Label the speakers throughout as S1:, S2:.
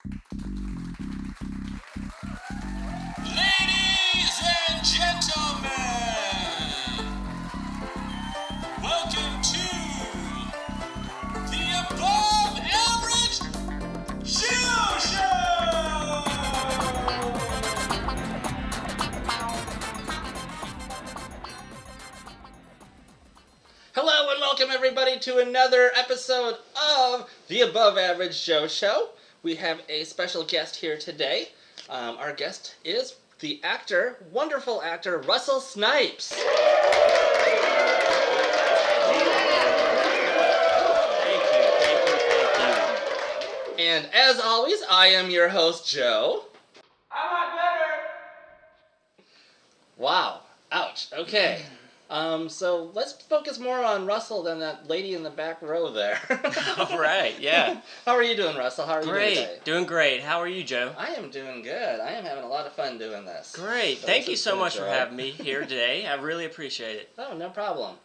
S1: Ladies and gentlemen, welcome to the Above Average Hugh Show! Hello and welcome everybody to another episode of the Above Average Show. We have a special guest here today. Our guest is the actor, wonderful actor, Russell Snipes. Thank you. And as always, I am your host, Joe. I want better. Wow. Ouch. Okay. So let's focus more on Russell than that lady in the back row there.
S2: All right, yeah.
S1: How are you doing, Russell? How are you doing today?
S2: Doing great. How are you, Joe?
S1: I am doing good. I am having a lot of fun doing this.
S2: Great.
S1: So
S2: Thank you so much for having me here today. I really appreciate it.
S1: Oh, no problem.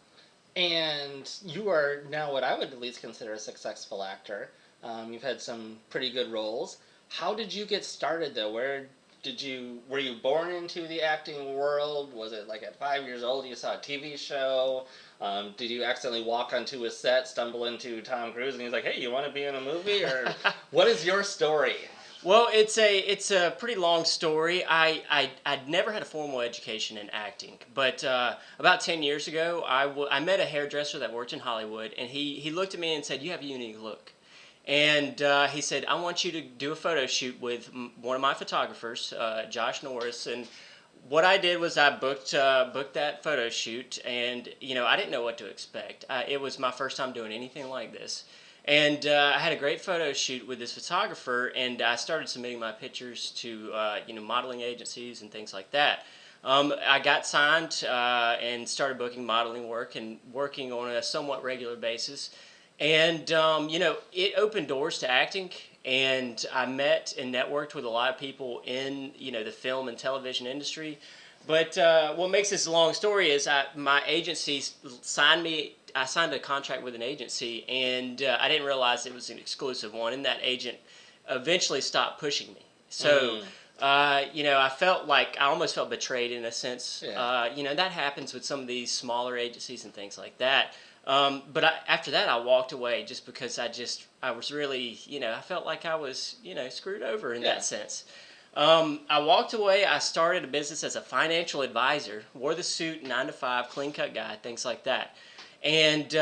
S1: And you are now what I would at least consider a successful actor. You've had some pretty good roles. How did you get started, though? Were you born into the acting world? Was it like at 5 years old you saw a TV show? Did you accidentally walk onto a set, stumble into Tom Cruise, and he's like, "Hey, you want to be in a movie?" Or what is your story?
S2: Well, it's a pretty long story. I'd never had a formal education in acting, but about 10 years ago, I met a hairdresser that worked in Hollywood, and he looked at me and said, "You have a unique look." And he said, "I want you to do a photo shoot with one of my photographers, Josh Norris." And what I did was I booked that photo shoot, and I didn't know what to expect. It was my first time doing anything like this, and I had a great photo shoot with this photographer, and I started submitting my pictures to modeling agencies and things like that. I got signed and started booking modeling work and working on a somewhat regular basis. And, it opened doors to acting, and I met and networked with a lot of people in, the film and television industry. But what makes this a long story is my agency signed me. I signed a contract with an agency, and I didn't realize it was an exclusive one, and that agent eventually stopped pushing me. So, I felt like I almost felt betrayed in a sense. Yeah. That happens with some of these smaller agencies and things like that. But after that, I walked away just because I was really, I felt like I was, screwed over in that sense. I walked away. I started a business as a financial advisor, wore the suit, 9 to 5, clean cut guy, things like that. And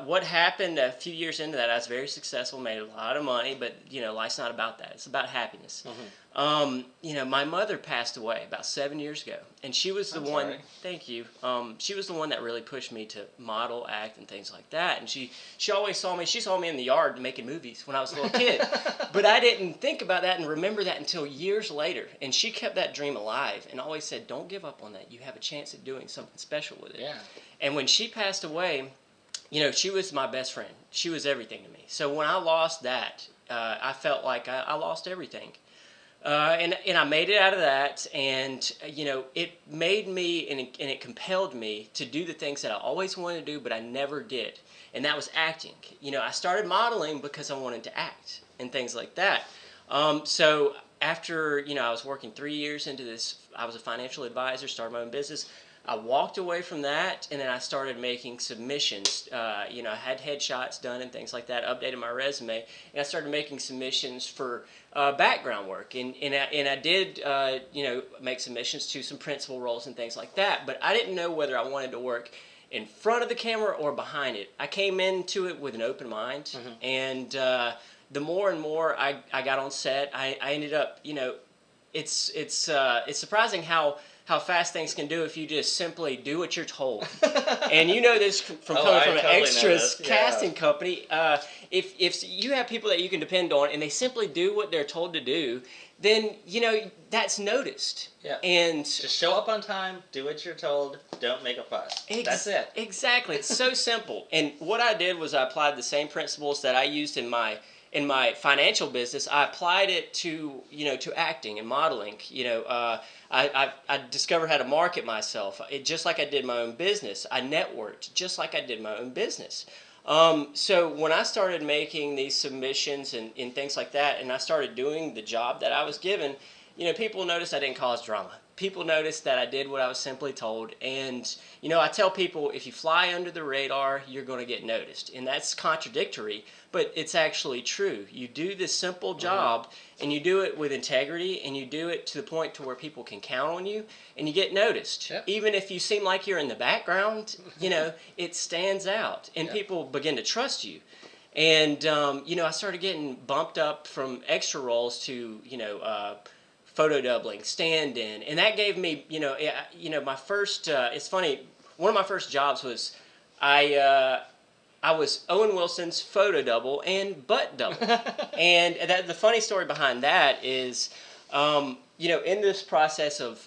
S2: what happened a few years into that, I was very successful, made a lot of money, but, life's not about that. It's about happiness. Mm-hmm. My mother passed away about 7 years ago, and she was the one, sorry. Thank you, she was the one that really pushed me to model, act, and things like that. And she always saw me in the yard making movies when I was a little kid. But I didn't think about that and remember that until years later. And she kept that dream alive and always said, "Don't give up on that. You have a chance at doing something special with it." Yeah. And when she passed away, she was my best friend. She was everything to me. So when I lost that, I felt like I lost everything. And I made it out of that, and it made me and it compelled me to do the things that I always wanted to do, but I never did, and that was acting. I started modeling because I wanted to act and things like that. So after I was working 3 years into this, I was a financial advisor, started my own business. I walked away from that, and then I started making submissions. I had headshots done and things like that, updated my resume, and I started making submissions for background work. And I did, make submissions to some principal roles and things like that, but I didn't know whether I wanted to work in front of the camera or behind it. I came into it with an open mind, mm-hmm. and the more and more I got on set, I ended up, it's surprising how fast things can do if you just simply do what you're told. And this from coming from an extras casting company. If you have people that you can depend on and they simply do what they're told to do, then that's noticed. Yeah. And
S1: just show up on time, do what you're told, don't make a fuss. That's it.
S2: Exactly. It's so simple. And what I did was I applied the same principles that I used in my financial business. I applied it to acting and modeling. I discovered how to market myself. Just like I did my own business. I networked just like I did my own business. So when I started making these submissions and things like that, and I started doing the job that I was given, people noticed I didn't cause drama. People noticed that I did what I was simply told. And, I tell people if you fly under the radar, you're going to get noticed. And that's contradictory, but it's actually true. You do this simple job, and you do it with integrity, and you do it to the point to where people can count on you, and you get noticed.
S1: Yep.
S2: Even if you seem like you're in the background, it stands out, and people begin to trust you. And, I started getting bumped up from extra roles to, photo doubling, stand-in, and that gave me, my first. It's funny. One of my first jobs was, I was Owen Wilson's photo double and butt double, and the funny story behind that is, in this process of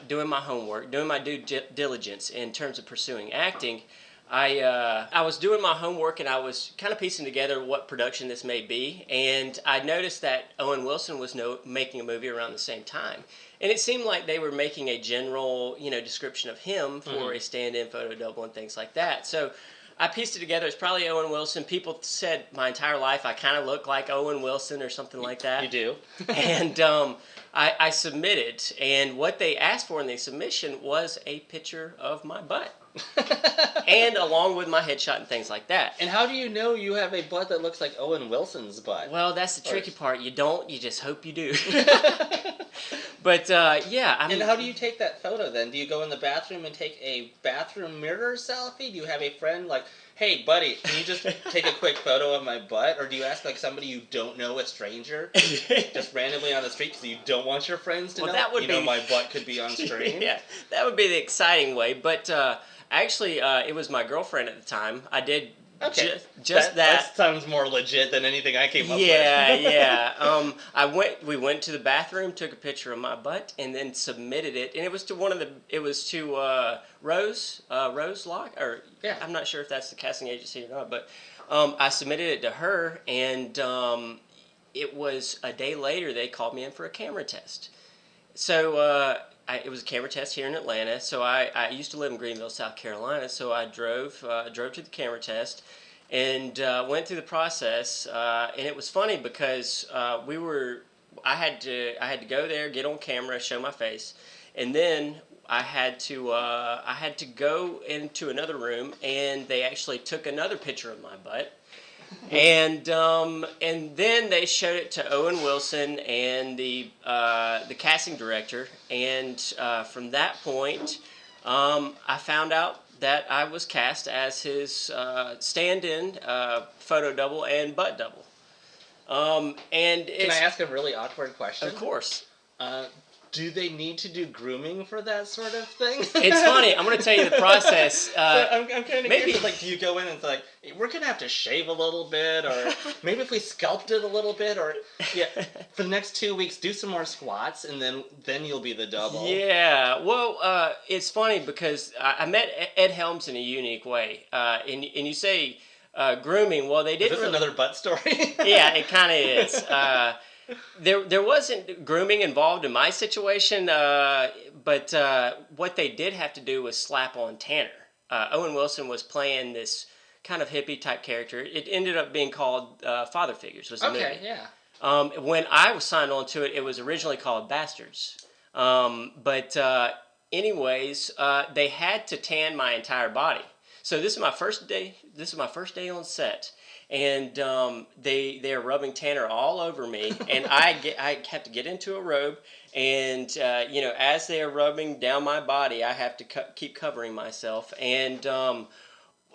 S2: doing my homework, doing my due diligence in terms of pursuing acting. I was doing my homework and I was kind of piecing together what production this may be, and I noticed that Owen Wilson was making a movie around the same time, and it seemed like they were making a general description of him for a stand-in photo double and things like that. So I pieced it together. It's probably Owen Wilson. People said my entire life I kind of look like Owen Wilson or something like that.
S1: You do.
S2: And I submitted, and what they asked for in the submission was a picture of my butt. And along with my headshot and things like that.
S1: And how do you know you have a butt that looks like Owen Wilson's butt?
S2: Well, that's the tricky part. You don't. You just hope you do. But yeah.
S1: And how do you take that photo then? Do you go in the bathroom and take a bathroom mirror selfie? Do you have a friend like, hey, buddy, can you just take a quick photo of my butt? Or do you ask like somebody you don't know, a stranger, just randomly on the street because you don't want your friends to know?
S2: That would be...
S1: my butt could be on screen.
S2: Yeah, that would be the exciting way. But actually, it was my girlfriend at the time. I did just that.
S1: That sounds more legit than anything I came up with.
S2: Yeah. We went to the bathroom, took a picture of my butt, and then submitted it. And it was to Rose Lock, or I'm not sure if that's the casting agency or not, but I submitted it to her, and it was a day later they called me in for a camera test. So it was a camera test here in Atlanta. So I used to live in Greenville, South Carolina. So I drove to the camera test and went through the process. And it was funny because I had to go there, get on camera, show my face, and then I had to go into another room, and they actually took another picture of my butt. And then they showed it to Owen Wilson and the casting director, and from that point, I found out that I was cast as his stand-in photo double and butt double. Can
S1: I ask a really awkward question?
S2: Of course.
S1: Do they need to do grooming for that sort of thing?
S2: It's funny. I'm going to tell you the process.
S1: So I'm kind of curious. Like, do you go in and it's like, we're going to have to shave a little bit, or maybe if we sculpt it a little bit, or for the next 2 weeks, do some more squats, and then you'll be the double.
S2: Yeah. Well, it's funny because I met Ed Helms in a unique way, and you say grooming. Well, they didn't.
S1: Is this another butt story?
S2: Yeah, it kind of is. There wasn't grooming involved in my situation, but what they did have to do was slap on Tanner. Owen Wilson was playing this kind of hippie type character. It ended up being called Father Figures. Was the movie.
S1: Yeah.
S2: When I was signed on to it, it was originally called Bastards. Anyways, they had to tan my entire body. So this is my first day. This is my first day on set. And they're rubbing Tanner all over me, and I have to get into a robe, and as they are rubbing down my body, I have to keep covering myself, and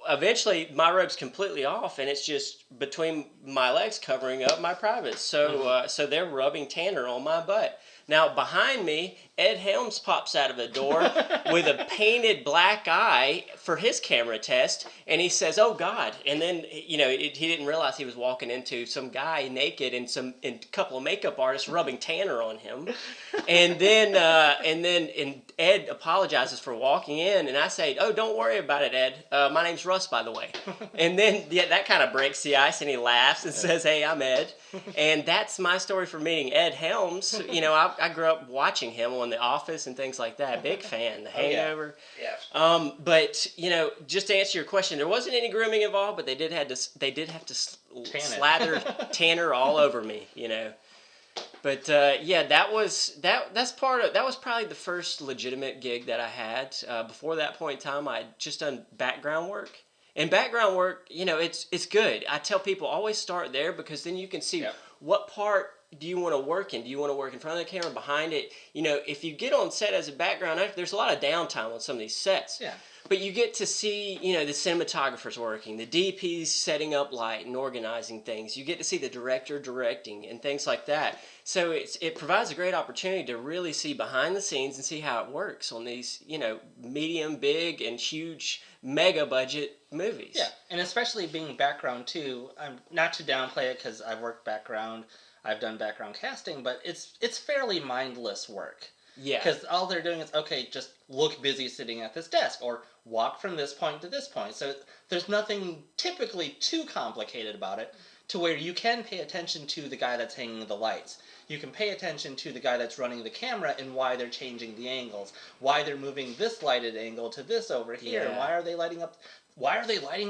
S2: eventually my robe's completely off, and it's just between my legs covering up my privates. So so they're rubbing Tanner on my butt. Now behind me, Ed Helms pops out of the door with a painted black eye for his camera test, and he says, "Oh God!" And then he didn't realize he was walking into some guy naked and a couple of makeup artists rubbing Tanner on him, and then Ed apologizes for walking in, and I say, "Oh, don't worry about it, Ed. My name's Russ, by the way." And then that kind of breaks the ice and he laughs and says, "Hey, I'm Ed." And that's my story for meeting Ed Helms. You know, I grew up watching him on The Office and things like that. Big fan. The Hangover.
S1: Yeah.
S2: But you know, just to answer your question, there wasn't any grooming involved, but they did have to slather tanner all over me. You know. But yeah, that was probably the first legitimate gig that I had. Before that point in time, I'd just done background work. And background work, you know, it's good. I tell people always start there because then you can see what part do you want to work in. Do you want to work in front of the camera, behind it? You know, if you get on set as a background actor, there's a lot of downtime on some of these sets.
S1: Yeah.
S2: But you get to see, you know, the cinematographers working, the DPs setting up light and organizing things. You get to see the director directing and things like that. So it provides a great opportunity to really see behind the scenes and see how it works on these, you know, medium, big, and huge mega budget movies.
S1: Yeah, and especially being background too. Not to downplay it because I've worked background, I've done background casting, but it's fairly mindless work.
S2: Yeah.
S1: Because all they're doing is, okay, just look busy sitting at this desk, or walk from this point to this point. So there's nothing typically too complicated about it, to where you can pay attention to the guy that's hanging the lights. You can pay attention to the guy that's running the camera and why they're changing the angles, why they're moving this lighted angle to this over here,
S2: Yeah.
S1: why are they lighting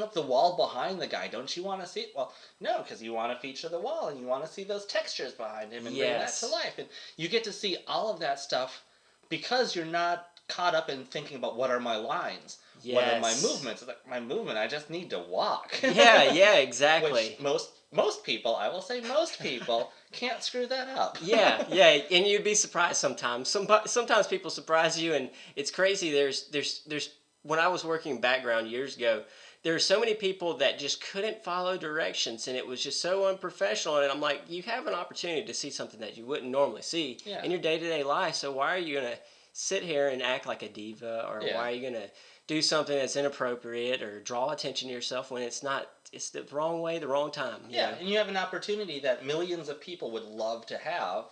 S1: up the wall behind the guy? Don't you want to see it? Well, no, because you want to feature the wall and you want to see those textures behind him and bring that to life. And you get to see all of that stuff because you're not caught up in thinking about what are my lines, what are my movements. It's like, my movement, I just need to walk.
S2: Yeah, exactly.
S1: Which most people, I will say most people, can't screw that up.
S2: yeah, and you'd be surprised sometimes. Sometimes people surprise you, and it's crazy. There's when I was working background years ago, there were so many people that just couldn't follow directions, and it was just so unprofessional. And I'm like, you have an opportunity to see something that you wouldn't normally see in your day-to-day life. So why are you gonna sit here and act like a diva, or why are you gonna do something that's inappropriate or draw attention to yourself when it's not? It's the wrong way, the wrong time.
S1: Yeah, and you have an opportunity that millions of people would love to have,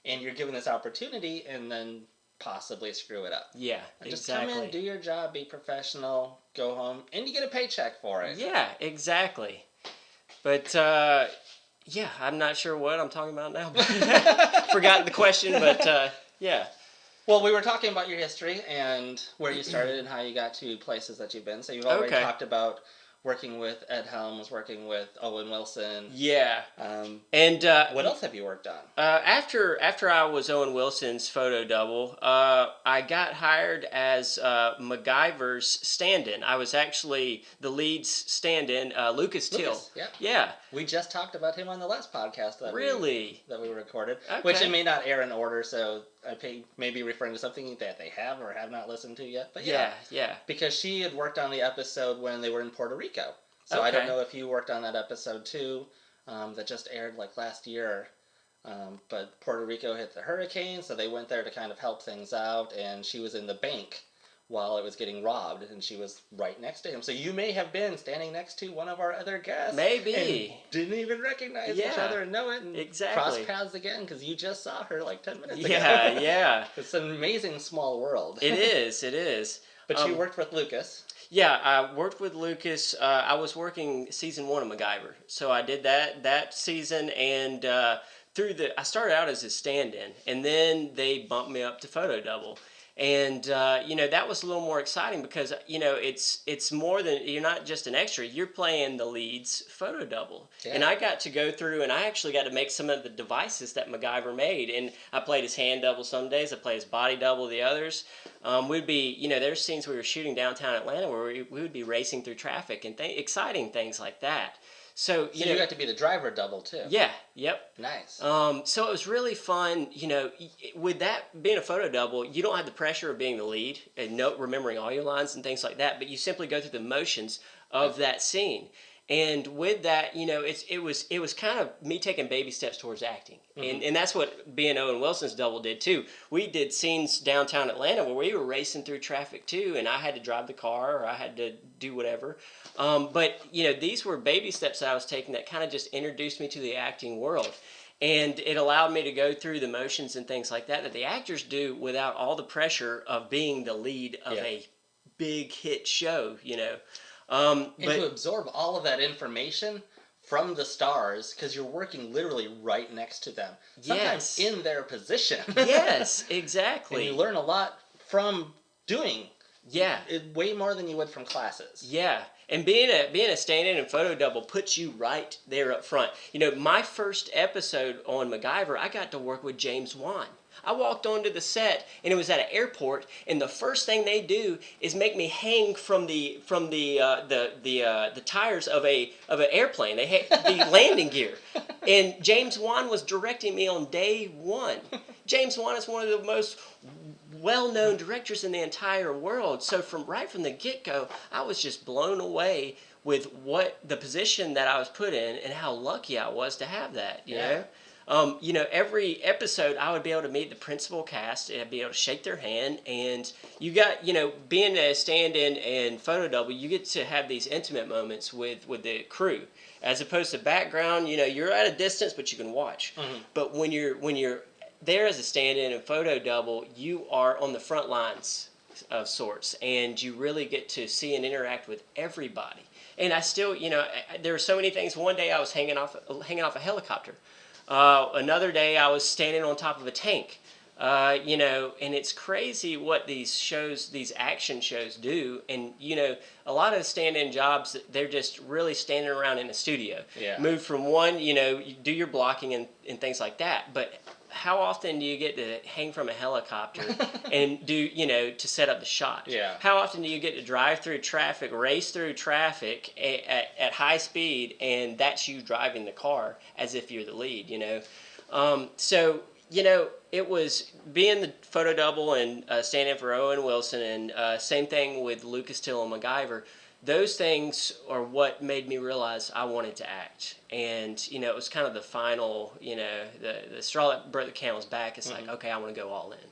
S1: and you're given this opportunity, and then possibly screw it up.
S2: Yeah,
S1: and just come in, do your job, be professional, go home, and you get a paycheck for it.
S2: Yeah, exactly. But yeah, I'm not sure what I'm talking about now. Forgotten the question, but yeah.
S1: Well, we were talking about your history and where you started and how you got to places that you've been. So you've already talked about working with Ed Helms, working with Owen Wilson.
S2: Yeah.
S1: And what else have you worked on?
S2: After I was Owen Wilson's photo double, I got hired as MacGyver's stand-in. I was actually the lead's stand-in, Lucas Till. Yeah.
S1: We just talked about him on the last podcast that we recorded,
S2: Okay.
S1: which it may not air in order, so I may be referring to something that they have or have not listened to yet. But yeah. Because she had worked on the episode when they were in Puerto Rico. So I don't know if you worked on that episode too, that just aired like last year. But Puerto Rico hit the hurricane, so they went there to kind of help things out, and she was in the bank while it was getting robbed, and she was right next to him. So you may have been standing next to one of our other guests.
S2: Maybe.
S1: And didn't even recognize each other and know it. And
S2: exactly.
S1: Cross paths again because you just saw her like 10 minutes ago.
S2: Yeah.
S1: It's an amazing small world.
S2: It is.
S1: But you worked with Lucas.
S2: Yeah, I worked with Lucas. I was working season 1 of MacGyver. So I did that season, and I started out as a stand-in, and then they bumped me up to photo double. And, that was a little more exciting because, it's more than, you're not just an extra, you're playing the lead's photo double. Yeah. And I got to go through and I actually got to make some of the devices that MacGyver made. And I played his hand double some days, I played his body double the others. We'd be, there's scenes we were shooting downtown Atlanta where we would be racing through traffic and exciting things like that. So
S1: you got to be the driver double too.
S2: Yeah. Yep.
S1: Nice.
S2: So it was really fun. With that being a photo double, you don't have the pressure of being the lead and remembering all your lines and things like that. But you simply go through the motions of that scene. And with that, it was kind of me taking baby steps towards acting. Mm-hmm. And that's what being Owen Wilson's double did too. We did scenes downtown Atlanta where we were racing through traffic too, and I had to drive the car or I had to do whatever. But these were baby steps that I was taking that kind of just introduced me to the acting world. And it allowed me to go through the motions and things like that the actors do without all the pressure of being the lead of a big hit show,
S1: And to absorb all of that information from the stars because you're working literally right next to them. Sometimes
S2: Yes.
S1: in their position.
S2: Yes,
S1: And
S2: exactly.
S1: you learn a lot from doing
S2: Yeah.
S1: way more than you would from classes.
S2: Yeah, and being a stand-in and photo double puts you right there up front. You know, my first episode on MacGyver, I got to work with James Wan. I walked onto the set, and it was at an airport, and the first thing they do is make me hang from the tires of an airplane. They had the landing gear, and James Wan was directing me on day one. James Wan is one of the most well-known directors in the entire world. So right from the get-go, I was just blown away with what the position that I was put in and how lucky I was to have that. You know, every episode I would be able to meet the principal cast and I'd be able to shake their hand. And you got, being a stand-in and photo double, you get to have these intimate moments with the crew, as opposed to background. You know, you're at a distance, but you can watch. Mm-hmm. But when you're there as a stand-in and photo double, you are on the front lines of sorts, and you really get to see and interact with everybody. And I still, there are so many things. One day I was hanging off a helicopter. Another day I was standing on top of a tank. And it's crazy what these action shows do. And, a lot of the stand-in jobs, they're just really standing around in a studio.
S1: Yeah.
S2: Move from one, you do your blocking and things like that. But how often do you get to hang from a helicopter and to set up the shot?
S1: Yeah.
S2: How often do you get to drive through traffic, race through traffic at high speed, and that's you driving the car as if you're the lead, it was being the photo double and stand-in for Owen Wilson, and same thing with Lucas Till and MacGyver. Those things are what made me realize I wanted to act. And, it was kind of the final, the straw that broke the camel's back. It's like, okay, I want to go all in.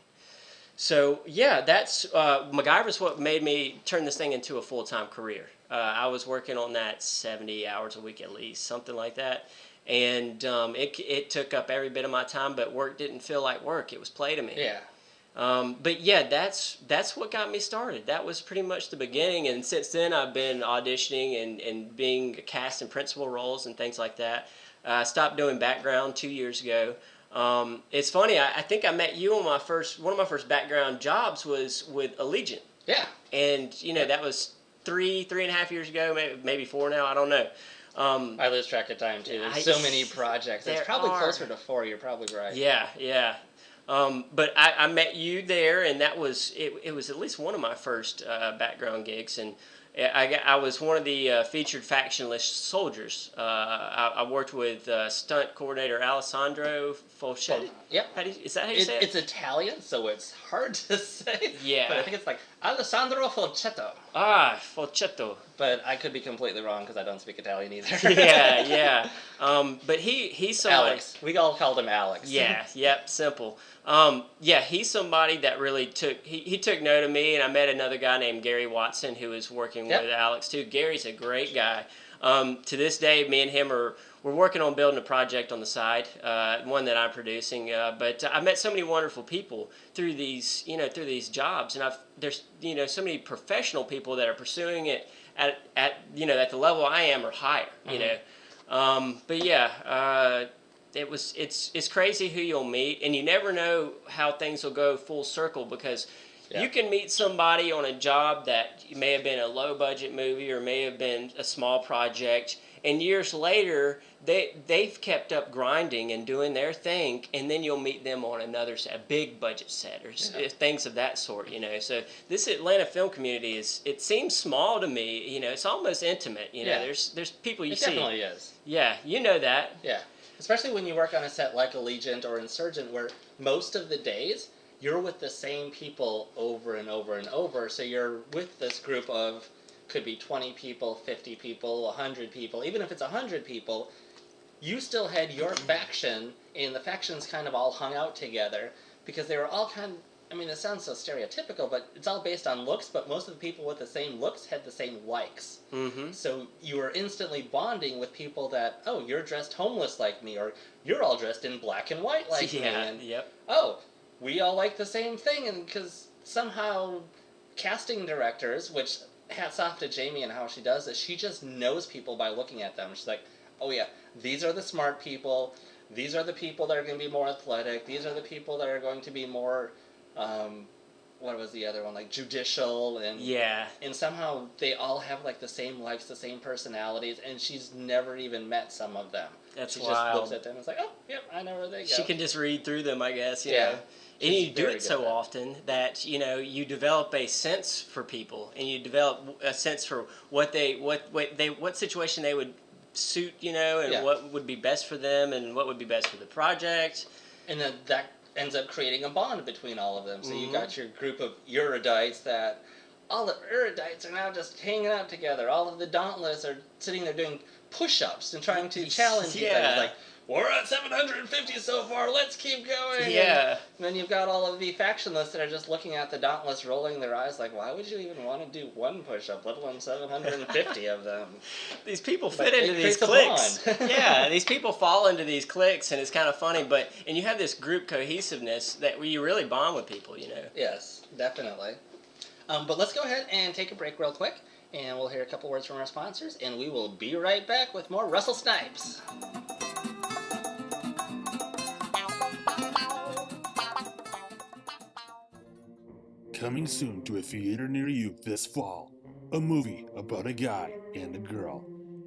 S2: So, yeah, that's MacGyver's what made me turn this thing into a full-time career. I was working on that 70 hours a week at least, something like that. And it took up every bit of my time, but work didn't feel like work. It was play to me.
S1: Yeah.
S2: But yeah, that's what got me started. That was pretty much the beginning, and since then I've been auditioning and being cast in principal roles and things like that. I stopped doing background 2 years ago. It's funny, I think I met you on one of my first background jobs was with Allegiant.
S1: Yeah.
S2: And, that was 3.5 years ago, maybe 4 now, I don't know.
S1: I lose track of time too. There's so many projects. It's probably closer to 4. You're probably right.
S2: Yeah. But I met you there, and that was it was at least one of my first background gigs, and I was one of the featured factionless soldiers. I worked with stunt coordinator Alessandro Folchetti.
S1: Yep.
S2: Is that how you say it?
S1: It's Italian, so it's hard to say.
S2: Yeah.
S1: But I think it's like Alessandro Folchetto.
S2: Ah, Folchetto.
S1: But I could be completely wrong because I don't speak Italian either.
S2: Yeah. But he's somebody.
S1: Alex. We all called him Alex.
S2: Yeah. Yep. Simple. He's somebody that really took he took note of me, and I met another guy named Gary Watson who was working with Alex too. Gary's a great guy. To this day, me and him we're working on building a project on the side, one that I'm producing. But I met so many wonderful people through these jobs, and there's so many professional people that are pursuing it at the level I am or higher. But yeah. It's crazy who you'll meet, and you never know how things will go full circle, because you can meet somebody on a job that may have been a low budget movie or may have been a small project, and years later they've kept up grinding and doing their thing, and then you'll meet them on another set, a big budget set or things of that sort. So this Atlanta film community it seems small to me. It's almost intimate. There's people you see.
S1: It definitely is.
S2: Yeah, you know that.
S1: Yeah. Especially when you work on a set like Allegiant or Insurgent, where most of the days you're with the same people over and over and over. So you're with this group of, could be 20 people, 50 people, 100 people. Even if it's 100 people, you still had your faction, and the factions kind of all hung out together because they were all it sounds so stereotypical, but it's all based on looks, but most of the people with the same looks had the same likes. Mm-hmm. So you were instantly bonding with people that, oh, you're dressed homeless like me, or you're all dressed in black and white like me. And, oh, we all like the same thing, and because somehow casting directors, which hats off to Jamie and how she does this, she just knows people by looking at them. She's like, oh yeah, these are the smart people. These are the people that are going to be more athletic. These are the people that are going to be more, what was the other one? Like judicial and
S2: Yeah.
S1: and somehow they all have like the same likes, the same personalities, and she's never even met some of them.
S2: That's
S1: she
S2: wild.
S1: just looks at them and is like, oh, yep, I know where they go.
S2: She can just read through them, I guess. You
S1: Yeah.
S2: know. And
S1: She's
S2: you do
S1: very
S2: it
S1: good
S2: so
S1: at that.
S2: often that you develop a sense for people, and you develop a sense for what situation they would suit, and
S1: Yeah.
S2: what would be best for them, and what would be best for the project.
S1: And then that ends up creating a bond between all of them. So you
S2: Mhm.
S1: got your group of erudites that all the erudites are now just hanging out together. All of the dauntless are sitting there doing push-ups and trying to challenge each other.
S2: Yeah.
S1: It's like, we're at 750 so far, let's keep going.
S2: Yeah.
S1: And then you've got all of the factionalists that are just looking at the dauntless, rolling their eyes like, why would you even want to do one push-up, let alone 750 of them?
S2: These people
S1: But
S2: fit into
S1: it
S2: these
S1: creates a
S2: cliques.
S1: bond.
S2: Yeah, these people fall into these cliques, and it's kind of funny. And you have this group cohesiveness where you really bond with people.
S1: Yes, definitely. But let's go ahead and take a break real quick, and we'll hear a couple words from our sponsors, and we will be right back with more Russell Snipes.
S3: Coming soon to a theater near you this fall. A movie about a guy and a girl.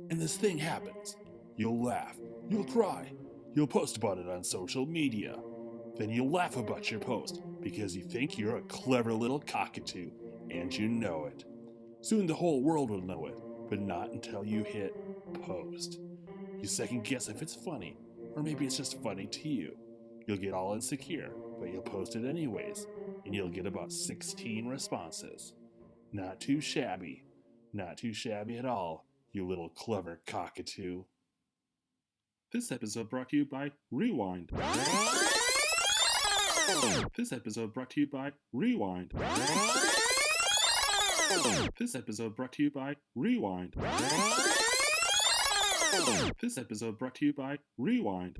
S3: And this thing happens. You'll laugh. You'll cry. You'll post about it on social media. Then you'll laugh about your post because you think you're a clever little cockatoo, and you know it. Soon the whole world will know it, but not until you hit post. You second guess if it's funny, or maybe it's just funny to you. You'll get all insecure, but you'll post it anyways, and you'll get about 16 responses. Not too shabby. Not too shabby at all, you little clever cockatoo. This episode brought to you by Rewind. This episode brought to you by Rewind. This episode brought to you by Rewind. This episode brought to you by Rewind.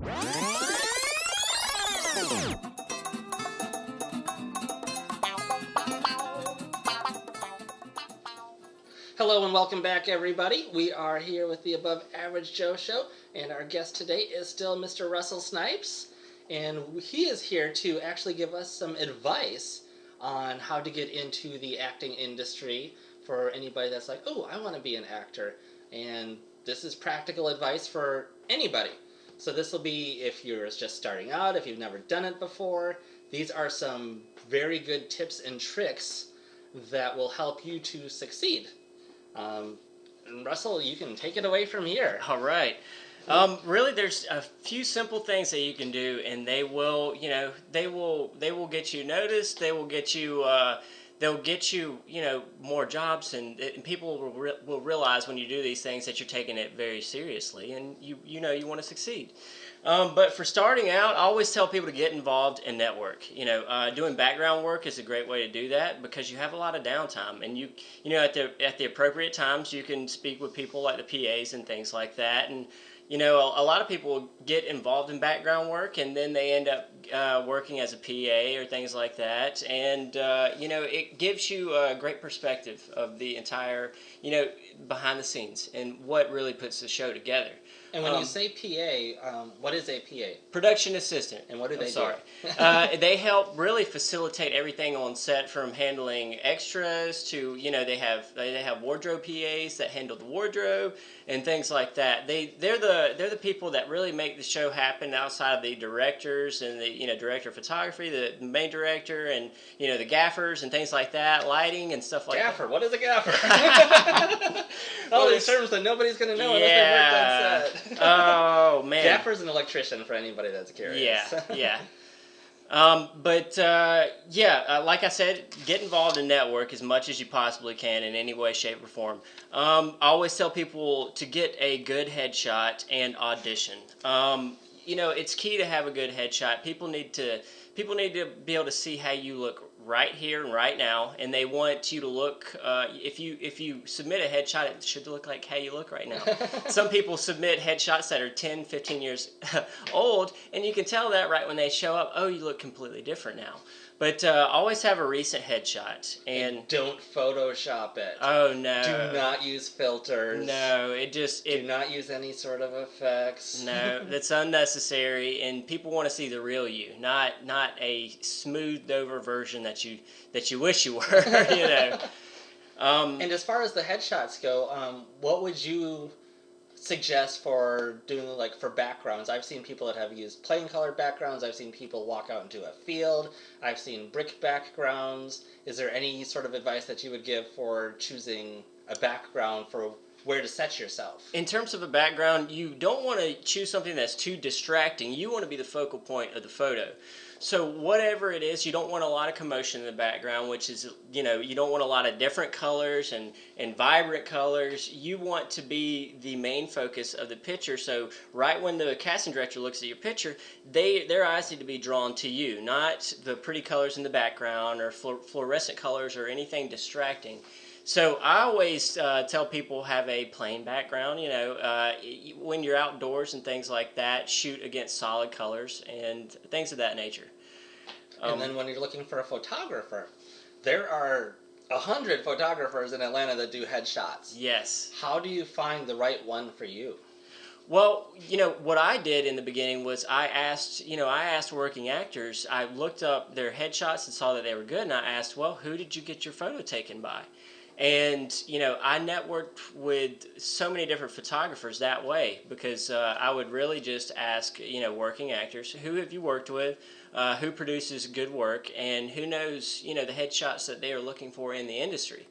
S1: Hello and welcome back, everybody. We are here with the Above Average Joe Show, and our guest today is still Mr. Russell Snipes, and he is here to actually give us some advice on how to get into the acting industry for anybody that's like, oh, I want to be an actor. And this is practical advice for anybody. So this will be if you're just starting out, if you've never done it before. These are some very good tips and tricks that will help you to succeed. And Russell, you can take it away from here.
S2: All right. Really, there's a few simple things that you can do, and they will get you noticed. They will get you. They'll get you, more jobs, and people will realize when you do these things that you're taking it very seriously, and you want to succeed. But for starting out, I always tell people to get involved and network. Doing background work is a great way to do that because you have a lot of downtime, and at the appropriate times you can speak with people like the PAs and things like that, and a lot of people get involved in background work and then they end up working as a PA or things like that. And, it gives you a great perspective of the entire, behind the scenes and what really puts the show together.
S1: And when you say PA, what is a PA?
S2: Production assistant.
S1: And what do they
S2: do? They help really facilitate everything on set, from handling extras to, they have wardrobe PAs that handle the wardrobe and things like that. They're the people that really make the show happen outside of the directors and the director of photography, the main director, and the gaffers and things like that, lighting and stuff like
S1: Gaffer.
S2: that.
S1: What is a gaffer? All these terms that nobody's going to know unless they worked on set.
S2: Oh, man.
S1: Gaffer's an electrician for anybody that's curious.
S2: Yeah. Like I said, get involved in network as much as you possibly can in any way, shape, or form. I always tell people to get a good headshot and audition. It's key to have a good headshot. People need to be able to see how you look right here and right now, and they want you to look. If you submit a headshot, it should look like how you look right now. Some people submit headshots that are 10, 15 years old, and you can tell that right when they show up. Oh, you look completely different now. But always have a recent headshot, and
S1: don't Photoshop it.
S2: Oh no!
S1: Do not use filters.
S2: No, do
S1: not use any sort of effects.
S2: No, that's unnecessary, and people want to see the real you, not a smoothed over version that you wish you were. You know.
S1: And as far as the headshots go, what would you suggest for doing, like, for backgrounds? I've seen people that have used plain colored backgrounds. I've seen people walk out into a field. I've seen brick backgrounds. Is there any sort of advice that you would give for choosing a background for where to set yourself?
S2: In terms of a background, you don't want to choose something that's too distracting. You want to be the focal point of the photo. So whatever it is, you don't want a lot of commotion in the background, which is, you don't want a lot of different colors and vibrant colors. You want to be the main focus of the picture. So right when the casting director looks at your picture, their eyes need to be drawn to you, not the pretty colors in the background or fluorescent colors or anything distracting. So I always tell people have a plain background. When you're outdoors and things like that, shoot against solid colors and things of that nature.
S1: And then when you're looking for a photographer, there are 100 photographers in Atlanta that do headshots.
S2: Yes.
S1: How do you find the right one for you?
S2: Well, what I did in the beginning was I asked working actors. I looked up their headshots and saw that they were good, and I asked, well, who did you get your photo taken by? And, I networked with so many different photographers that way because I would really just ask, working actors, who have you worked with, who produces good work, and who knows, the headshots that they are looking for in the industry.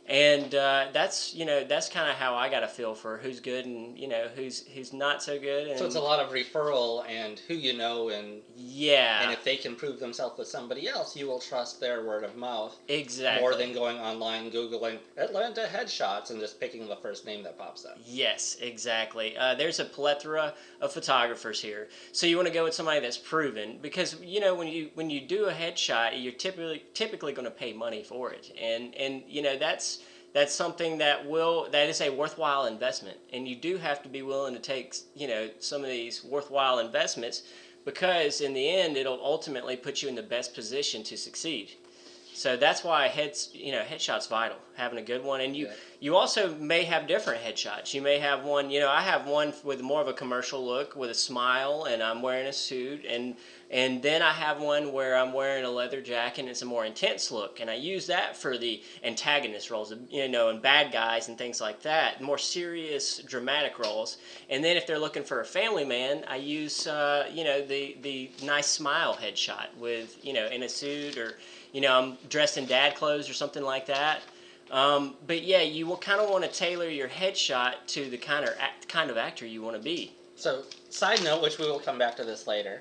S2: And that's kind of how I got a feel for who's good and who's not so good. And
S1: so it's a lot of referral and who you know, and
S2: yeah,
S1: and if they can prove themselves with somebody else, you will trust their word of mouth
S2: exactly
S1: more than going online Googling Atlanta headshots and just picking the first name that pops up.
S2: Yes, exactly. There's a plethora of photographers here, so you want to go with somebody that's proven because when you do a headshot, you're typically going to pay money for it, and that's something that is a worthwhile investment, and you do have to be willing to take some of these worthwhile investments because in the end it'll ultimately put you in the best position to succeed. So that's why headshots vital, having a good one. And you also may have different headshots. You may have one, I have one with more of a commercial look with a smile and I'm wearing a suit. And then I have one where I'm wearing a leather jacket and it's a more intense look. And I use that for the antagonist roles, and bad guys and things like that, more serious, dramatic roles. And then if they're looking for a family man, I use, the nice smile headshot with, in a suit or, I'm dressed in dad clothes or something like that. But yeah, you will kind of want to tailor your headshot to the kind of actor you want to be.
S1: So, side note, which we will come back to this later,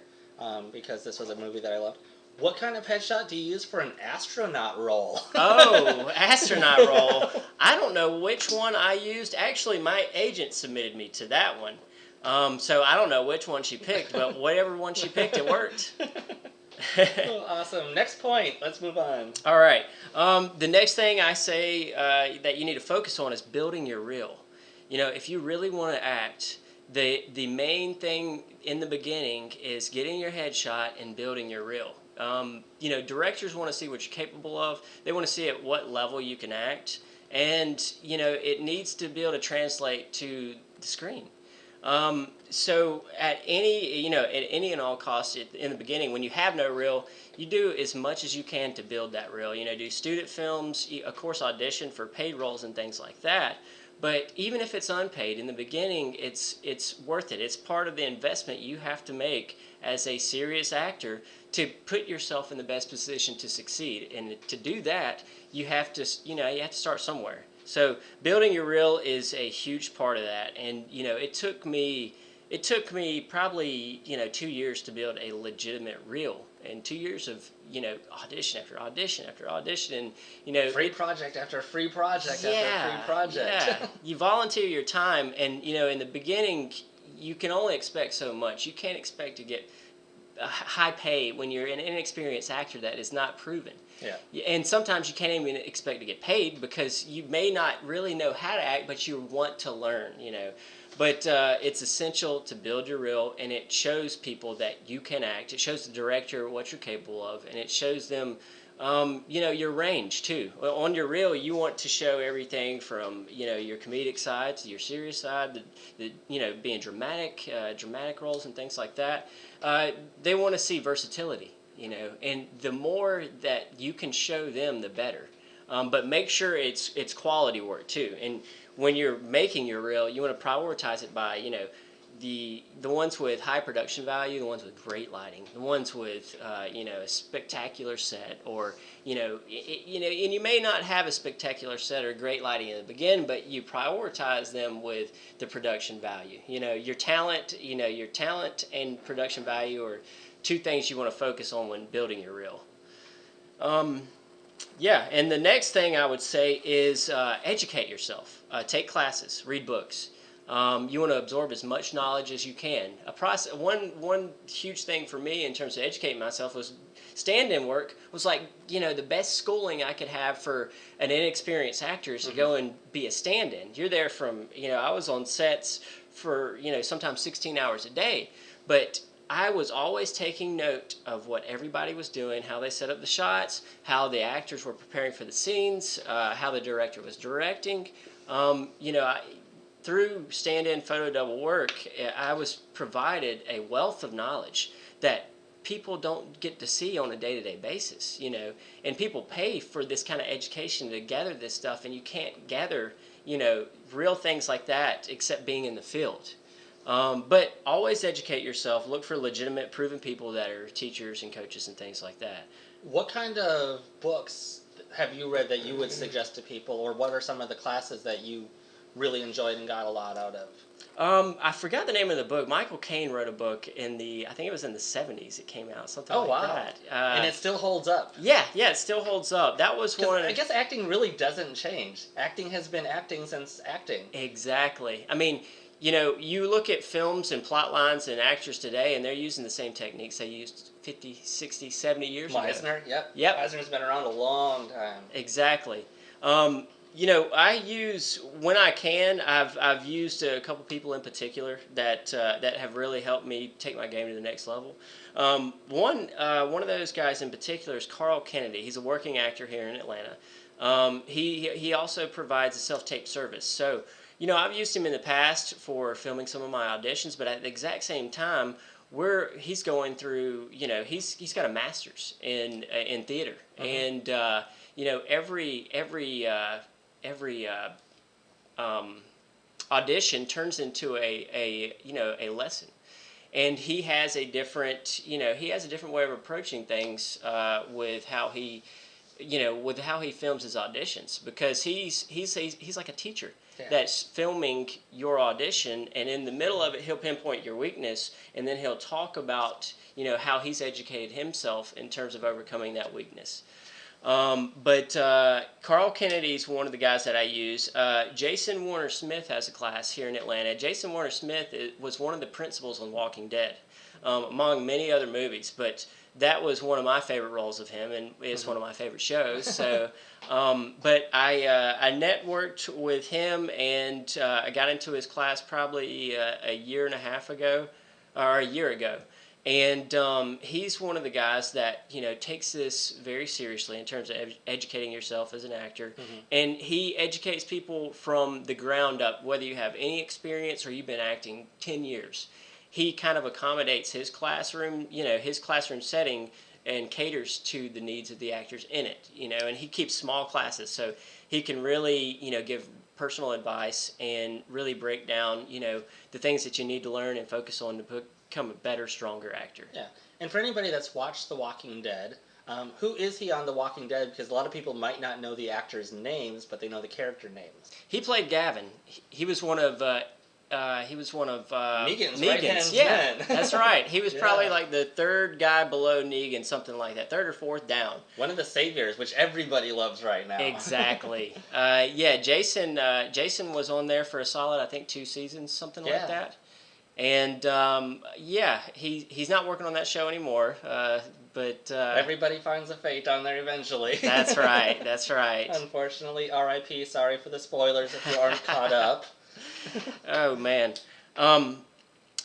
S1: because this was a movie that I loved. What kind of headshot do you use for an astronaut role?
S2: Oh, astronaut role. I don't know which one I used. Actually, my agent submitted me to that one. So I don't know which one she picked, but whatever one she picked, it worked.
S1: Oh, awesome. Next point. Let's move on.
S2: All right. The next thing I say that you need to focus on is building your reel. If you really want to act, the main thing in the beginning is getting your headshot and building your reel. Directors want to see what you're capable of. They want to see at what level you can act, and it needs to be able to translate to the screen. So at any and all costs in the beginning, when you have no reel, you do as much as you can to build that reel. Do student films, of course, audition for paid roles and things like that. But even if it's unpaid, in the beginning, it's worth it. It's part of the investment you have to make as a serious actor to put yourself in the best position to succeed. And to do that, you have to start somewhere. So building your reel is a huge part of that. And it took me probably 2 years to build a legitimate reel, and 2 years of audition after audition after audition, and
S1: free project after free project after free project.
S2: Yeah. You volunteer your time, and in the beginning you can only expect so much. You can't expect to get high pay when you're an inexperienced actor that is not proven. And sometimes you can't even expect to get paid because you may not really know how to act, but you want to learn, But it's essential to build your reel, and it shows people that you can act. It shows the director what you're capable of, and it shows them, your range too. On your reel, you want to show everything from, your comedic side to your serious side, being dramatic roles and things like that. They want to see versatility, and the more that you can show them, the better. But make sure it's quality work too. And when you're making your reel, you want to prioritize it by, the ones with high production value, the ones with great lighting, the ones with a spectacular set, or and you may not have a spectacular set or great lighting in the beginning, but you prioritize them with the production value. Your talent and production value are two things you want to focus on when building your reel. And the next thing I would say is educate yourself. Take classes, read books. You want to absorb as much knowledge as you can. One huge thing for me in terms of educating myself was stand-in work was like, the best schooling I could have for an inexperienced actor is to go and be a stand-in. You're there from, I was on sets for, sometimes 16 hours a day, but I was always taking note of what everybody was doing, how they set up the shots, how the actors were preparing for the scenes, how the director was directing. Through stand-in photo double work, I was provided a wealth of knowledge that people don't get to see on a day-to-day basis, and people pay for this kind of education to gather this stuff, and you can't gather, real things like that except being in the field. But always educate yourself. Look for legitimate, proven people that are teachers and coaches and things like that.
S1: What kind of books have you read that you would suggest to people, or what are some of the classes that you really enjoyed and got a lot out of?
S2: I forgot the name of the book. Michael Caine wrote a book I think it was in the 70s it came out, something like that.
S1: And it still holds up.
S2: Yeah, it still holds up. That was one.
S1: I guess acting really doesn't change. Acting has been acting since acting.
S2: Exactly. I mean, you look at films and plot lines and actors today, and they're using the same techniques they used 50, 60, 70 years ago.
S1: Meisner, yep. Meisner's been around a long time.
S2: Exactly. I use, when I can, I've used a couple people in particular that have really helped me take my game to the next level. One of those guys in particular is Carl Kennedy. He's a working actor here in Atlanta. He also provides a self-tape service. So, I've used him in the past for filming some of my auditions, but at the exact same time, he's going through, he's got a master's in theater, and every audition turns into a lesson, and he has a different way of approaching things with how he films his auditions, because he's like a teacher. Yeah. That's filming your audition, and in the middle of it, he'll pinpoint your weakness, and then he'll talk about how he's educated himself in terms of overcoming that weakness. But Carl Kennedy's one of the guys that I use. Jason Warner Smith has a class here in Atlanta. Jason Warner Smith was one of the principals on Walking Dead, among many other movies, but that was one of my favorite roles of him, and it's one of my favorite shows. So, but I networked with him, and I got into his class probably a year and a half ago, or a year ago. And he's one of the guys that takes this very seriously in terms of educating yourself as an actor, and he educates people from the ground up, whether you have any experience or you've been acting 10 years. He kind of accommodates his classroom setting, and caters to the needs of the actors in it. And he keeps small classes, so he can really give personal advice and really break down the things that you need to learn and focus on to become a better, stronger actor. Yeah.
S1: And for anybody that's watched The Walking Dead, who is he on The Walking Dead? Because a lot of people might not know the actors' names, but they know the character names.
S2: He played Gavin. He was one of
S1: Negan's
S2: Negan's.
S1: Yeah,
S2: that's right. He was probably like the third guy below Negan, something like that, third or fourth down.
S1: One of the saviors, which everybody loves right now.
S2: Exactly. Jason was on there for a solid, I think, 2 seasons, something like that. And he's not working on that show anymore. But
S1: everybody finds a fate on there eventually.
S2: That's right. That's right.
S1: Unfortunately, R.I.P. Sorry for the spoilers if you aren't caught up.
S2: Oh man.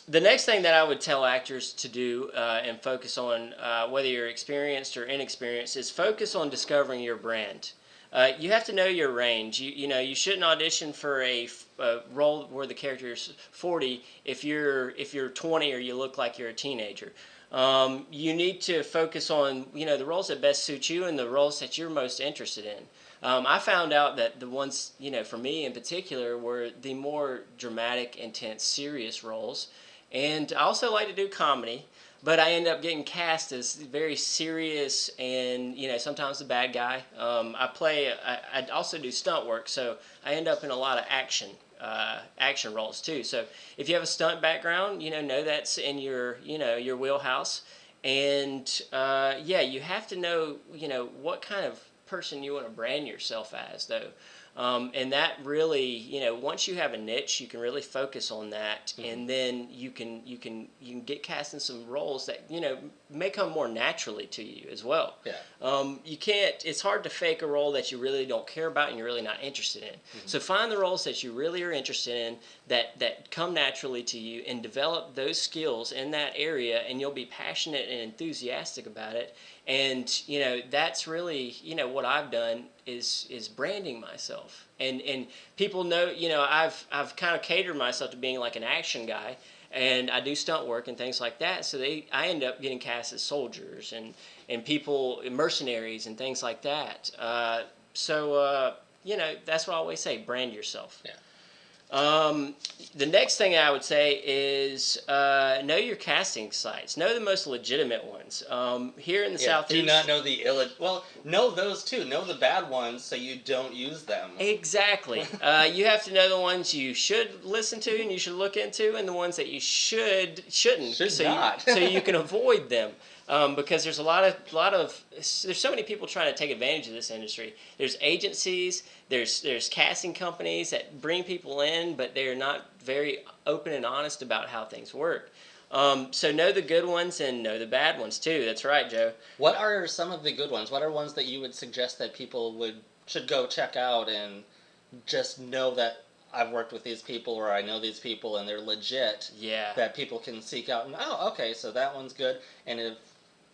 S2: The next thing that I would tell actors to do and focus on, whether you're experienced or inexperienced, is focus on discovering your brand. You have to know your range. You shouldn't audition for a role where the character is 40 if you're 20 or you look like you're a teenager. You need to focus on the roles that best suit you and the roles that you're most interested in. I found out that the ones for me in particular were the more dramatic, intense, serious roles, and I also like to do comedy. But I end up getting cast as very serious and, sometimes the bad guy. I also do stunt work, so I end up in a lot of action roles too. So if you have a stunt background, know that's in your wheelhouse. And, you have to know, what kind of person you want to brand yourself as, though. And that really, once you have a niche, you can really focus on that, and then you can get cast in some roles that may come more naturally to you as well.
S1: Yeah.
S2: You can't. It's hard to fake a role that you really don't care about and you're really not interested in. So find the roles that you really are interested in that come naturally to you, and develop those skills in that area, and you'll be passionate and enthusiastic about it. And that's really what I've done is branding myself, and people know I've kind of catered myself to being like an action guy, and I do stunt work and things like that. So I end up getting cast as soldiers and people, mercenaries and things like that. That's what I always say: brand yourself.
S1: Yeah.
S2: The next thing I would say is know your casting sites. Know the most legitimate ones. Here in the Southeast.
S1: Do not know the know those too. Know the bad ones so you don't use them.
S2: Exactly. You have to know the ones you should listen to and you should look into, and the ones that you shouldn't. So you can avoid them. Because there's there's so many people trying to take advantage of this industry. There's agencies, there's casting companies that bring people in, but they're not very open and honest about how things work. So know the good ones and know the bad ones too. That's right, Joe.
S1: What are some of the good ones? What are ones that you would suggest that people should go check out and just know that I've worked with these people or I know these people and they're legit?
S2: Yeah.
S1: That people can seek out and, okay, so that one's good. And if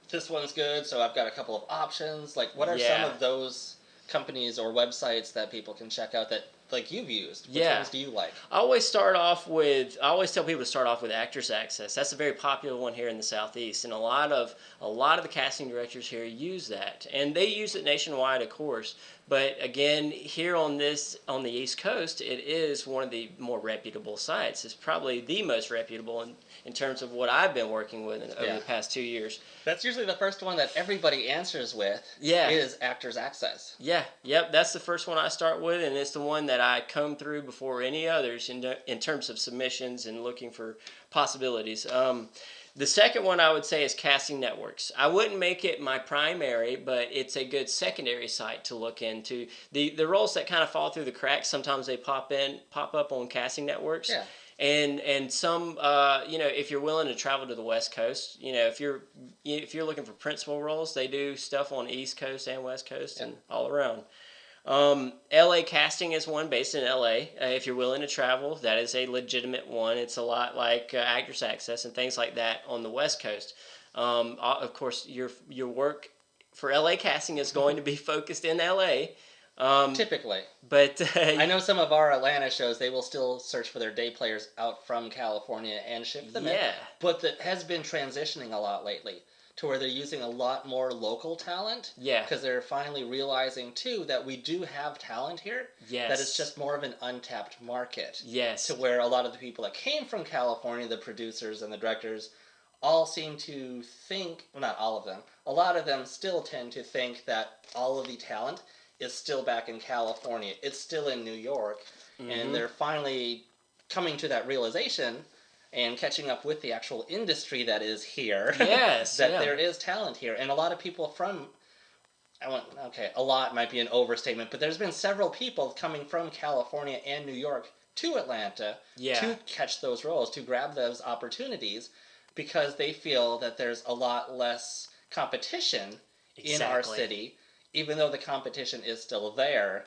S1: this one's good, so I've got a couple of options. Like, what are some of those companies or websites that people can check out that, like, you've used? Which ones do you like?
S2: I always tell people to start off with Actors Access. That's a very popular one here in the Southeast, and a lot of the casting directors here use that, and they use it nationwide, of course. But again, here on the East Coast, it is one of the more reputable sites. It's probably the most reputable in terms of what I've been working with over the past 2 years.
S1: That's usually the first one that everybody answers with. Is Actors Access. Yeah.
S2: Yep. That's the first one I start with, and it's the one that I comb through before any others in terms of submissions and looking for possibilities. The second one I would say is Casting Networks. I wouldn't make it my primary, but it's a good secondary site to look into. The roles that kind of fall through the cracks, sometimes they pop up on Casting Networks.
S1: Yeah.
S2: And some, if you're willing to travel to the West Coast, if you're looking for principal roles, they do stuff on East Coast and West Coast and all around. LA Casting is one based in LA. If you're willing to travel, that is a legitimate one. It's a lot like Actors Access and things like that on the West Coast. Of course, your work for LA Casting is going to be focused in LA.
S1: Typically.
S2: But
S1: I know some of our Atlanta shows, they will still search for their day players out from California and ship them in. But that has been transitioning a lot lately to where they're using a lot more local talent.
S2: Yeah.
S1: Because they're finally realizing, too, that we do have talent here.
S2: Yes.
S1: That it's just more of an untapped market.
S2: Yes.
S1: To where a lot of the people that came from California, the producers and the directors, all seem to think, well, not all of them, a lot of them still tend to think that all of the talent is still back in California. It's still in New York. Mm-hmm. And they're finally coming to that realization and catching up with the actual industry that is here.
S2: Yes.
S1: that there is talent here. And a lot of people a lot might be an overstatement, but there's been several people coming from California and New York to Atlanta
S2: Yeah.
S1: to catch those roles, to grab those opportunities, because they feel that there's a lot less competition in our city, even though the competition is still there.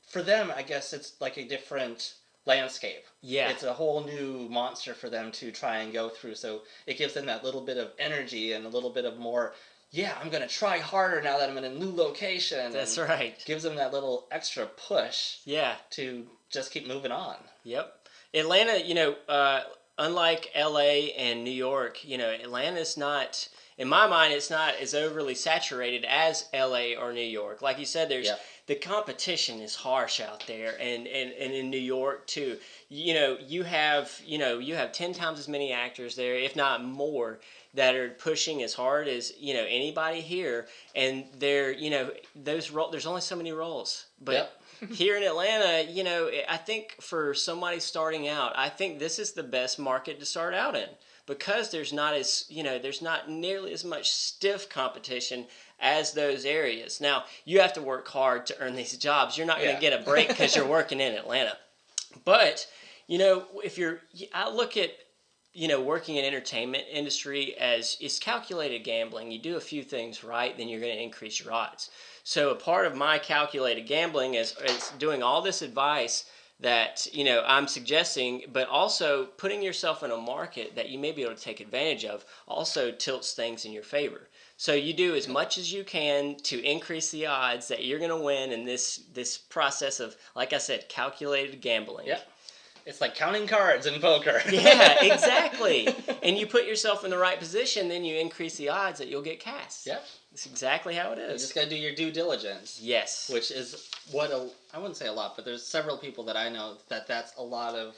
S1: For them, I guess it's like a different landscape.
S2: Yeah.
S1: It's a whole new monster for them to try and go through, so it gives them that little bit of energy and a little bit of more, I'm going to try harder now that I'm in a new location.
S2: That's
S1: and
S2: right.
S1: Gives them that little extra push to just keep moving on.
S2: Yep. Atlanta, unlike LA and New York, Atlanta's not, in my mind, it's not as overly saturated as LA or New York. Like you said, the competition is harsh out there, and in New York too. You have 10 times as many actors there, if not more, that are pushing as hard as anybody here, and there's only so many roles, but here in Atlanta, I think for somebody starting out, I think this is the best market to start out in, because there's not nearly as much stiff competition as those areas. Now, you have to work hard to earn these jobs. You're not going to get a break because you're working in Atlanta. But, I look at, working in entertainment industry as it's calculated gambling. You do a few things right, then you're going to increase your odds. So a part of my calculated gambling is doing all this advice that I'm suggesting, but also putting yourself in a market that you may be able to take advantage of also tilts things in your favor. So you do as much as you can to increase the odds that you're going to win in this process of, like I said, calculated gambling.
S1: Yeah. It's like counting cards in poker.
S2: Yeah, exactly. And you put yourself in the right position, then you increase the odds that you'll get cast.
S1: Yep.
S2: That's exactly how it is.
S1: You just got to do your due diligence.
S2: Yes.
S1: Which is I wouldn't say a lot, but there's several people that I know that's a lot of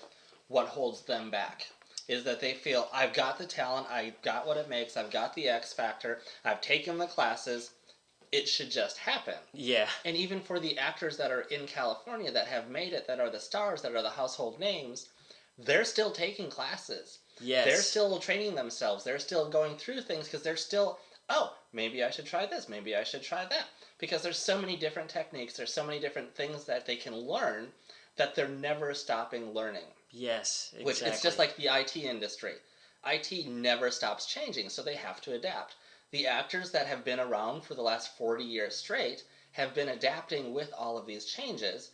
S1: what holds them back. Is that they feel, I've got the talent, I've got what it makes, I've got the X factor, I've taken the classes, it should just happen.
S2: Yeah.
S1: And even for the actors that are in California that have made it, that are the stars, that are the household names, they're still taking classes.
S2: Yes.
S1: They're still training themselves. They're still going through things because they're still, maybe I should try this, maybe I should try that. Because there's so many different techniques, there's so many different things that they can learn that they're never stopping learning.
S2: Yes, exactly.
S1: Which it's just like the IT industry. IT never stops changing, so they have to adapt. The actors that have been around for the last 40 years straight have been adapting with all of these changes,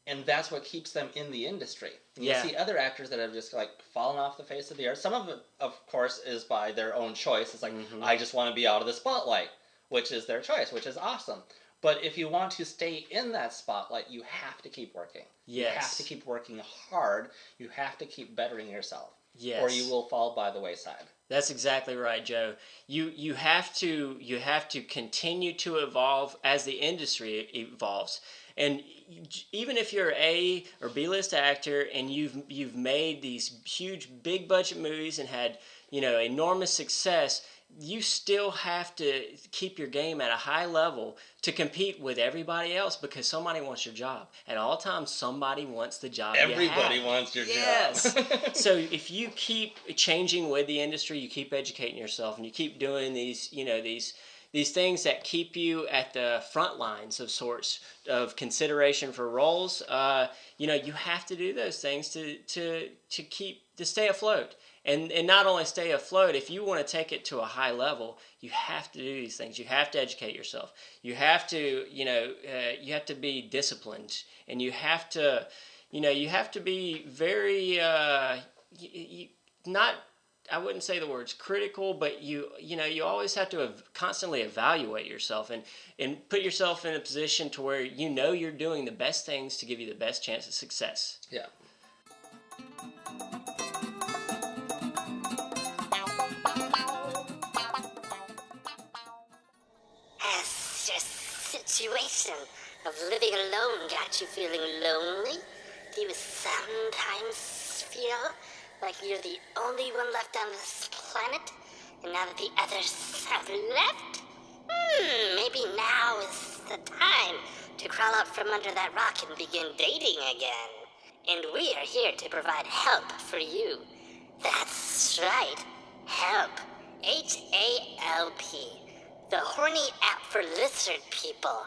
S1: and that's what keeps them in the industry. And you see other actors that have just fallen off the face of the earth. Some of it, of course, is by their own choice. It's like, I just want to be out of the spotlight, which is their choice, which is awesome. But if you want to stay in that spotlight, you have to keep working.
S2: Yes.
S1: You have to keep working hard. You have to keep bettering yourself.
S2: Yes.
S1: Or you will fall by the wayside.
S2: That's exactly right, Joe. You have to continue to evolve as the industry evolves. And even if you're A or B list actor and you've made these huge big budget movies and had enormous success, you still have to keep your game at a high level to compete with everybody else, because somebody wants your job. At all times, somebody wants the job.
S1: Everybody wants your job.
S2: So if you keep changing with the industry, you keep educating yourself, and you keep doing these things that keep you at the front lines of sorts of consideration for roles, you have to do those things to stay afloat. And not only stay afloat, if you want to take it to a high level, you have to do these things. You have to educate yourself. You have to, you have to be disciplined, and you have to be very, not, I wouldn't say the words critical, but you always have to constantly evaluate yourself and put yourself in a position to where you're doing the best things to give you the best chance of success.
S1: Yeah.
S4: Situation of living alone got you feeling lonely? Do you sometimes feel like you're the only one left on this planet, and now that the others have left? Maybe now is the time to crawl out from under that rock and begin dating again. And we are here to provide help for you. That's right, help. HALP. The horny app for lizard people.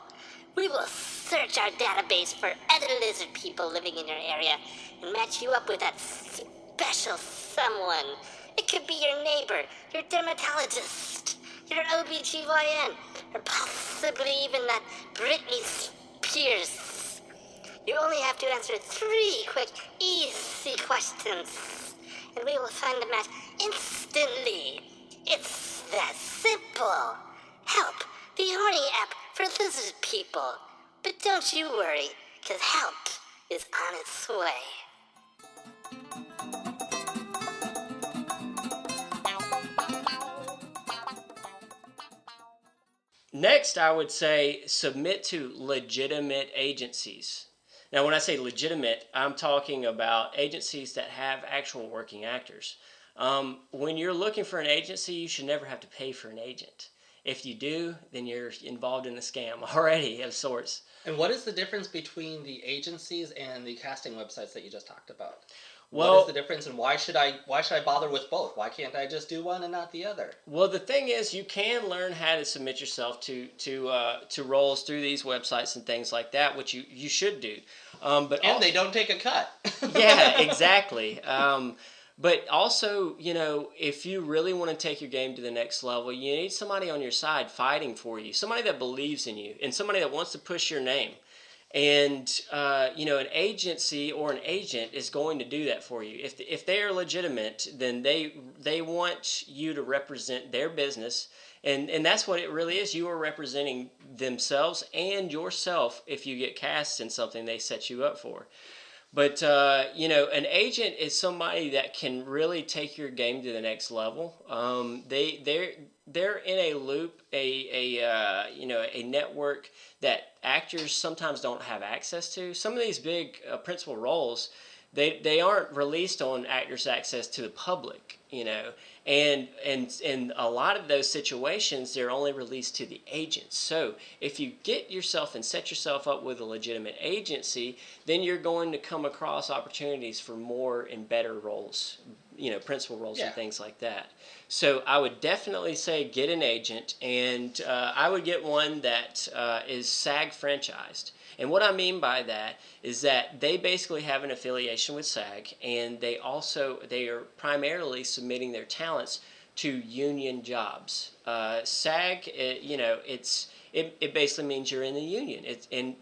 S4: We will search our database for other lizard people living in your area and match you up with that special someone. It could be your neighbor, your dermatologist, your OBGYN, or possibly even that Britney Spears. You only have to answer 3 quick, easy questions, and we will find a match instantly. It's that simple. Help, the horny app for lizard people. But don't you worry, because help is on its way.
S2: Next, I would say submit to legitimate agencies. Now, when I say legitimate, I'm talking about agencies that have actual working actors. When you're looking for an agency, you should never have to pay for an agent. If you do, then you're involved in a scam already of sorts.
S1: And what is the difference between the agencies and the casting websites that you just talked about?
S2: Well,
S1: what is the difference, and why should I bother with both? Why can't I just do one and not the other?
S2: Well, the thing is, you can learn how to submit yourself to roles through these websites and things like that, which you should do.
S1: They don't take a cut.
S2: Yeah, exactly. But also, if you really want to take your game to the next level, you need somebody on your side fighting for you, somebody that believes in you, and somebody that wants to push your name. And, an agency or an agent is going to do that for you. If they are legitimate, then they want you to represent their business. And that's what it really is. You are representing themselves and yourself if you get cast in something they set you up for. But, an agent is somebody that can really take your game to the next level. They're in a loop, a network that actors sometimes don't have access to. Some of these big principal roles, they aren't released on actors' access to the public, and in a lot of those situations, they're only released to the agents. So if you get yourself and set yourself up with a legitimate agency, then you're going to come across opportunities for more and better roles, principal roles and things like that. So I would definitely say get an agent, and I would get one that is SAG franchised. And what I mean by that is that they basically have an affiliation with SAG, and they are primarily submitting their talents to union jobs. SAG, it basically means you're in the union. And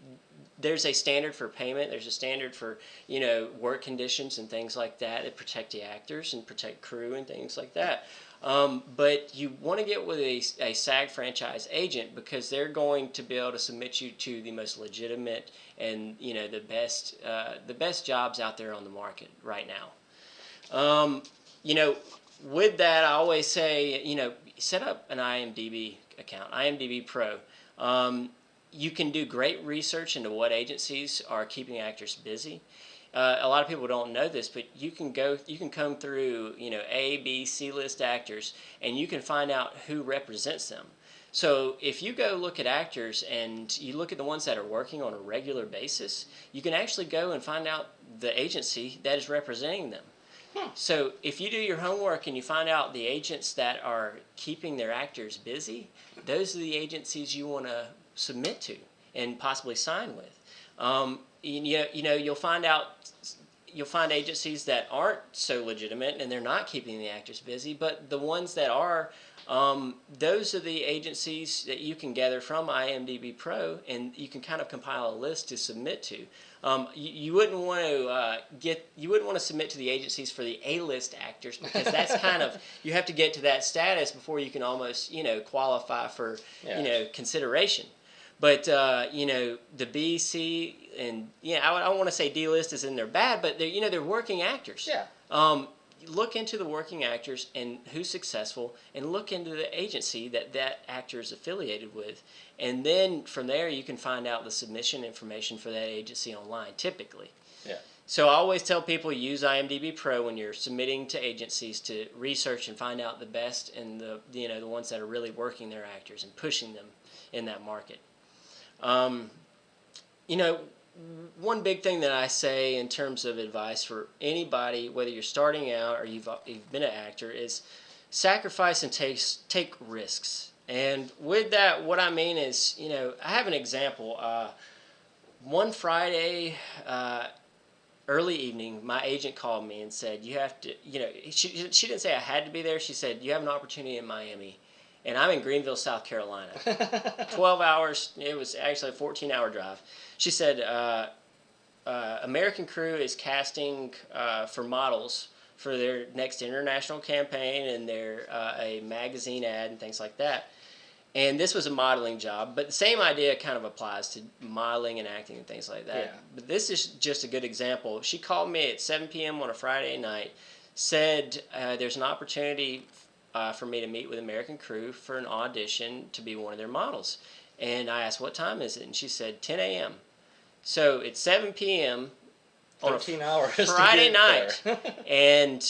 S2: there's a standard for payment. There's a standard for work conditions and things like that that protect the actors and protect crew and things like that. But you want to get with a SAG franchise agent because they're going to be able to submit you to the most legitimate and the best jobs out there on the market right now. With that, I always say set up an IMDb account, IMDb Pro. You can do great research into what agencies are keeping actors busy. A lot of people don't know this, but you can come through, A, B, C list actors, and you can find out who represents them. So if you go look at actors and you look at the ones that are working on a regular basis, you can actually go and find out the agency that is representing them. So if you do your homework and you find out the agents that are keeping their actors busy, those are the agencies you want to submit to and possibly sign with. You'll find agencies that aren't so legitimate and they're not keeping the actors busy, but the ones that are, those are the agencies that you can gather from IMDb Pro, and you can kind of compile a list to submit to. You wouldn't want to submit to the agencies for the A-list actors because that's kind of, you have to get to that status before you can almost qualify for consideration. But the B, C, and I don't want to say D-list is in there bad, but they're working actors.
S1: Yeah.
S2: Look into the working actors and who's successful, and look into the agency that actor is affiliated with, and then from there you can find out the submission information for that agency online. Typically.
S1: Yeah.
S2: So I always tell people use IMDb Pro when you're submitting to agencies to research and find out the best and the ones that are really working their actors and pushing them in that market. One big thing that I say in terms of advice for anybody, whether you're starting out or you've been an actor, is sacrifice and take risks. And with that, what I mean is, I have an example. One Friday, early evening, my agent called me and said, you have to, she didn't say I had to be there. She said, you have an opportunity in Miami. And I'm in Greenville, South Carolina. 12 hours. It was actually a 14-hour drive. She said, American Crew is casting for models for their next international campaign and their a magazine ad and things like that. And this was a modeling job, but the same idea kind of applies to modeling and acting and things like that.
S1: Yeah.
S2: But this is just a good example. She called me at 7 p.m. on a Friday night, said there's an opportunity for me to meet with American Crew for an audition to be one of their models. And I asked, what time is it? And she said, 10 a.m. So it's 7 p.m. on
S1: 13 hours
S2: Friday night, and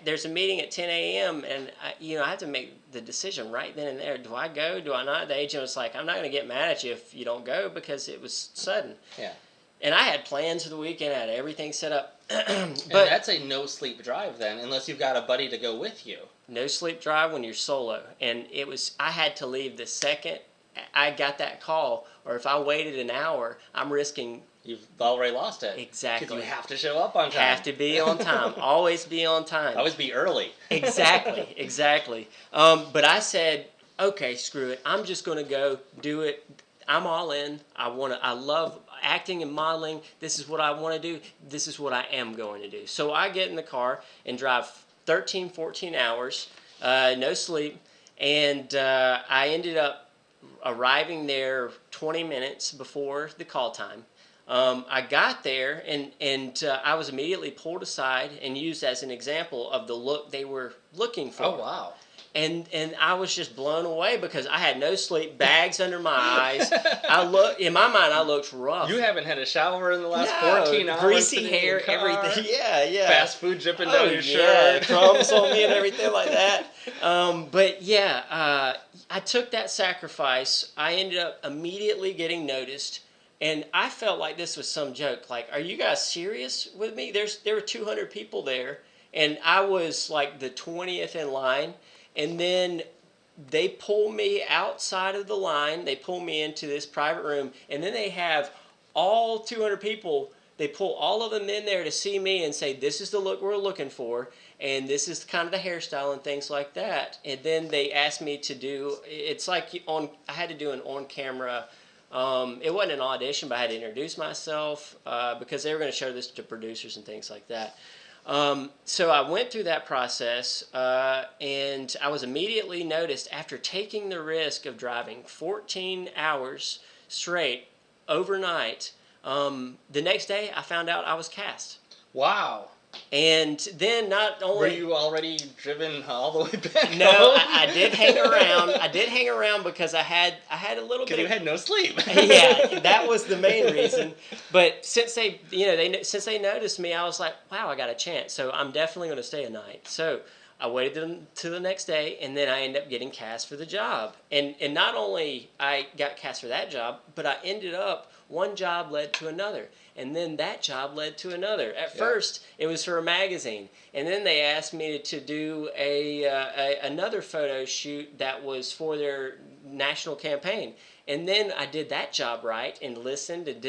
S2: there's a meeting at 10 a.m. and I have to make the decision right then and there. Do I go? Do I not? The agent was like, I'm not going to get mad at you if you don't go because it was sudden.
S1: Yeah.
S2: And I had plans for the weekend. I had everything set up. But
S1: and that's a no sleep drive then, unless you've got a buddy to go with you.
S2: No sleep drive when you're solo, and I had to leave the second I got that call, or if I waited an hour, I'm risking.
S1: You've already lost it.
S2: Exactly.
S1: Because you have to show up on time.
S2: Have to be on time. Always be on time.
S1: Always be early.
S2: Exactly. But I said, okay, screw it. I'm just going to go do it. I'm all in. I love acting and modeling. This is what I want to do. This is what I am going to do. So I get in the car and drive 13, 14 hours, no sleep, and I ended up arriving there 20 minutes before the call time. I got there, and I was immediately pulled aside and used as an example of the look they were looking for.
S1: Oh, wow.
S2: And I was just blown away because I had no sleep, bags under my eyes. In my mind, I looked rough.
S1: You haven't had a shower in the last 14 hours.
S2: Greasy hair, everything. Yeah.
S1: Fast food dripping down your shirt.
S2: Crumbs on me and everything like that. But yeah, I took that sacrifice. I ended up immediately getting noticed. And I felt like this was some joke. Like, are you guys serious with me? There were 200 people there, and I was like the 20th in line. And then they pull me outside of the line. They pull me into this private room, and then they have all 200 people. They pull all of them in there to see me and say, this is the look we're looking for, and this is kind of the hairstyle and things like that. And then they asked me to do, it's like I had to do an on-camera. It wasn't an audition, but I had to introduce myself because they were going to show this to producers and things like that. So I went through that process, and I was immediately noticed after taking the risk of driving 14 hours straight overnight. The next day, I found out I was cast.
S1: Wow.
S2: And then not only...
S1: Were you already driven all the way back
S2: No,
S1: home?
S2: I did hang around. I did hang around because I had a little bit.
S1: Because you had no sleep.
S2: Yeah, that was the main reason. But since they noticed me, I was like, wow, I got a chance. So I'm definitely going to stay a night. So I waited to the next day, and then I ended up getting cast for the job. And not only I got cast for that job, but I ended up, one job led to another. And then that job led to another. At first, it was for a magazine. And then they asked me to do another photo shoot that was for their national campaign. And then I did that job right and listened and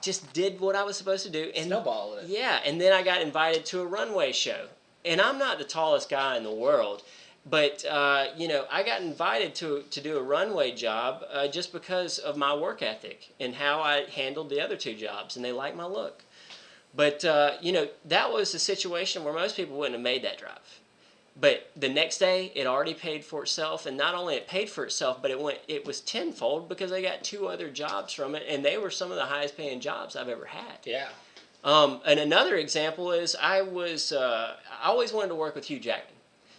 S2: just did what I was supposed to do. And
S1: snowballed it.
S2: Yeah, and then I got invited to a runway show. And I'm not the tallest guy in the world, but I got invited to do a runway job just because of my work ethic and how I handled the other two jobs, and they liked my look. But that was a situation where most people wouldn't have made that drive. But the next day, it already paid for itself, and not only it paid for itself, but it was tenfold because I got two other jobs from it, and they were some of the highest paying jobs I've ever had.
S1: Yeah.
S2: And another example is I always wanted to work with Hugh Jackman.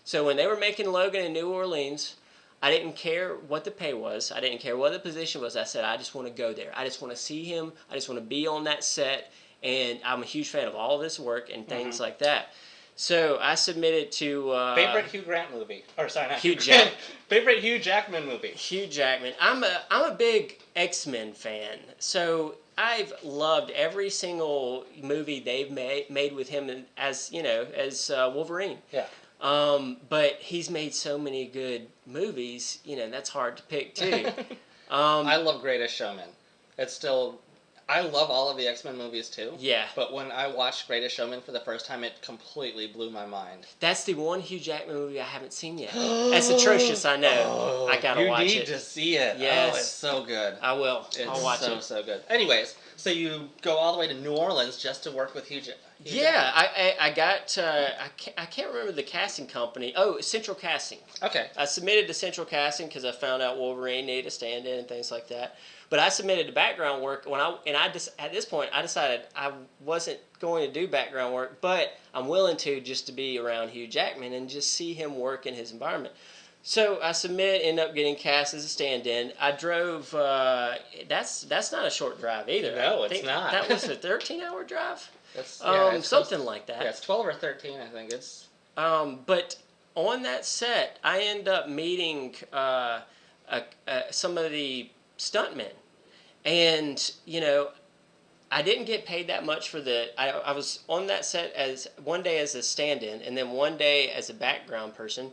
S2: So when they were making Logan in New Orleans, I didn't care what the pay was. I didn't care what the position was. I said, I just want to go there. I just want to see him. I just want to be on that set. And I'm a huge fan of all of this work and things like that. So I submitted to...
S1: favorite Hugh Grant movie? Or sorry, not
S2: Hugh Jackman.
S1: Favorite Hugh Jackman movie?
S2: Hugh Jackman. I'm a big X-Men fan. So I've loved every single movie they've made with him as Wolverine.
S1: Yeah.
S2: But he's made so many good movies, that's hard to pick too.
S1: I love Greatest Showman. It's still... I love all of the X-Men movies too.
S2: Yeah.
S1: But when I watched Greatest Showman for the first time, it completely blew my mind.
S2: That's the one Hugh Jackman movie I haven't seen yet. That's atrocious, I know. I gotta watch it.
S1: You need to see it.
S2: Yes.
S1: Oh, it's so good.
S2: I will. I'll watch it.
S1: It's so good. Anyways, so you go all the way to New Orleans just to work with Hugh Jackman.
S2: Yeah, I got, I can't remember the casting company. Oh, Central Casting.
S1: Okay.
S2: I submitted to Central Casting because I found out Wolverine needed a stand-in and things like that. But I submitted to background work at this point I decided I wasn't going to do background work, but I'm willing to just to be around Hugh Jackman and just see him work in his environment. So I end up getting cast as a stand-in. I drove. That's not a short drive either.
S1: No, it's not.
S2: That was a 13-hour drive.
S1: It's
S2: something like that.
S1: Yeah, it's 12 or 13, I think. It's.
S2: But on that set, I end up meeting some of the stuntmen, and I didn't get paid that much for I was on that set as one day as a stand-in and then one day as a background person,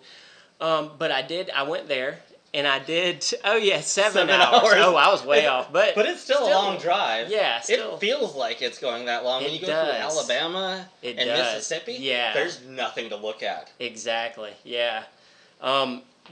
S2: but I went there and I did 7 hours. Oh, I was way off, but
S1: it's still a long drive.
S2: Yeah, still.
S1: It feels like it's going that long. When you go through Alabama and Mississippi, there's nothing to look at.
S2: Exactly, yeah.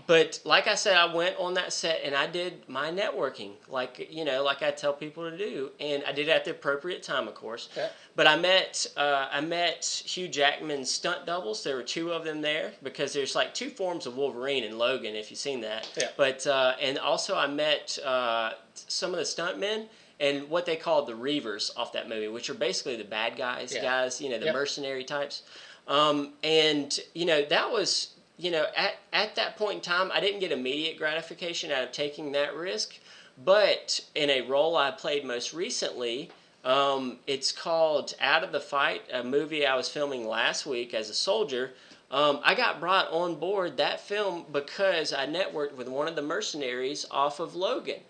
S2: But like I said, I went on that set and I did my networking, like I tell people to do, and I did it at the appropriate time, of course.
S1: Okay.
S2: But I met Hugh Jackman's stunt doubles. There were 2 of them there because there's like 2 forms of Wolverine in Logan, if you've seen that.
S1: Yeah.
S2: But and also I met some of the stuntmen and what they called the Reavers off that movie, which are basically the bad guys, the mercenary types. And that was. At that point in time, I didn't get immediate gratification out of taking that risk, but in a role I played most recently, it's called Out of the Fight, a movie I was filming last week as a soldier. I got brought on board that film because I networked with one of the mercenaries off of Logan.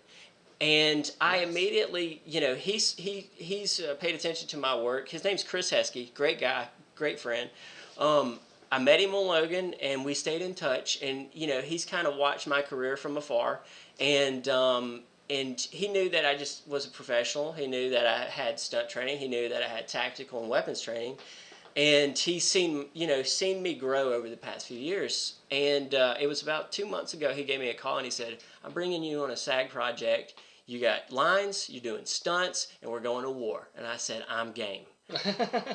S2: And I immediately, he's paid attention to my work. His name's Chris Heskey, great guy, great friend. I met him on Logan, and we stayed in touch. And he's kind of watched my career from afar, and he knew that I just was a professional. He knew that I had stunt training. He knew that I had tactical and weapons training, and he's seen me grow over the past few years. And it was about 2 months ago. He gave me a call and he said, "I'm bringing you on a SAG project. You got lines. You're doing stunts, and we're going to war." And I said, "I'm game."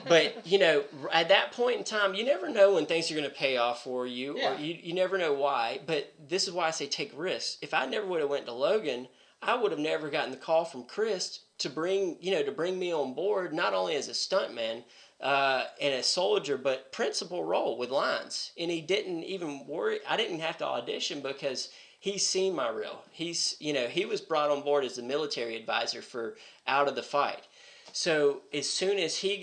S2: But at that point in time, you never know when things are going to pay off for you, or you never know why. But this is why I say take risks. If I never would have went to Logan, I would have never gotten the call from Chris to bring me on board, not only as a stuntman and a soldier, but principal role with lines. And he didn't even worry. I didn't have to audition because he's seen my reel. He was brought on board as the military advisor for Out of the Fight. So as soon as he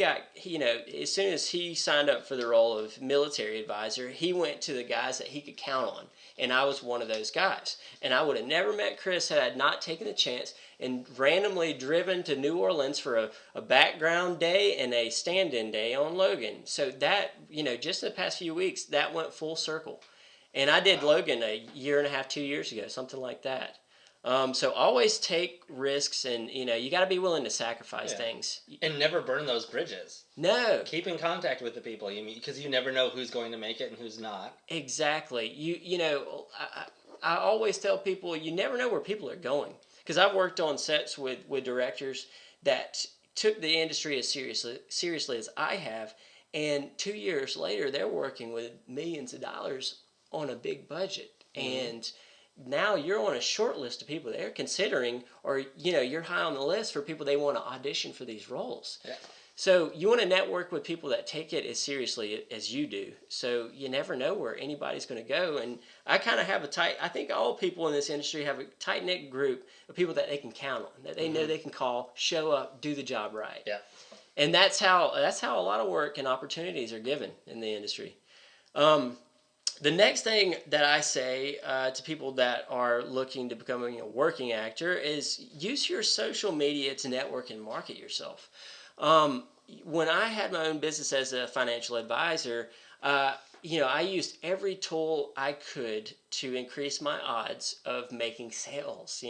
S2: signed up for the role of military advisor, he went to the guys that he could count on, and I was one of those guys. And I would have never met Chris had I not taken the chance and randomly driven to New Orleans for a background day and a stand-in day on Logan. So that, just in the past few weeks, that went full circle. And I did Logan a year and a half, 2 years ago, something like that. So always take risks, and you got to be willing to sacrifice things.
S1: And never burn those bridges.
S2: No.
S1: Keep in contact with the people you meet, because you never know who's going to make it and who's not.
S2: Exactly. I always tell people you never know where people are going, because I've worked on sets with directors that took the industry as seriously as I have, and 2 years later they're working with millions of dollars on a big budget, and now you're on a short list of people they're considering, or you're high on the list for people they want to audition for these roles. Yeah. So you want to network with people that take it as seriously as you do. So you never know where anybody's going to go. And I kind of have I think all people in this industry have a tight-knit group of people that they can count on, that they know they can call, show up, do the job right. Yeah. And that's how a lot of work and opportunities are given in the industry. The next thing that I say to people that are looking to becoming a working actor is use your social media to network and market yourself. When I had my own business as a financial advisor, I used every tool I could to increase my odds of making sales,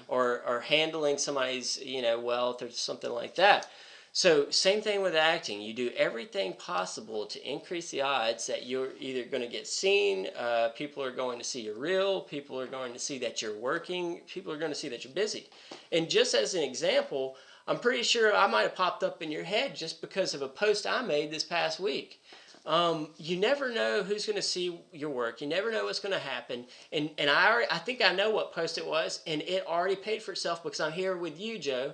S2: or handling somebody's, wealth or something like that. So same thing with acting. You do everything possible to increase the odds that you're either going to get seen, people are going to see you're real, people are going to see that you're working, people are going to see that you're busy. And just as an example, I'm pretty sure I might have popped up in your head just because of a post I made this past week. You never know who's going to see your work. You never know what's going to happen. And I think I know what post it was, and it already paid for itself because I'm here with you, Joe.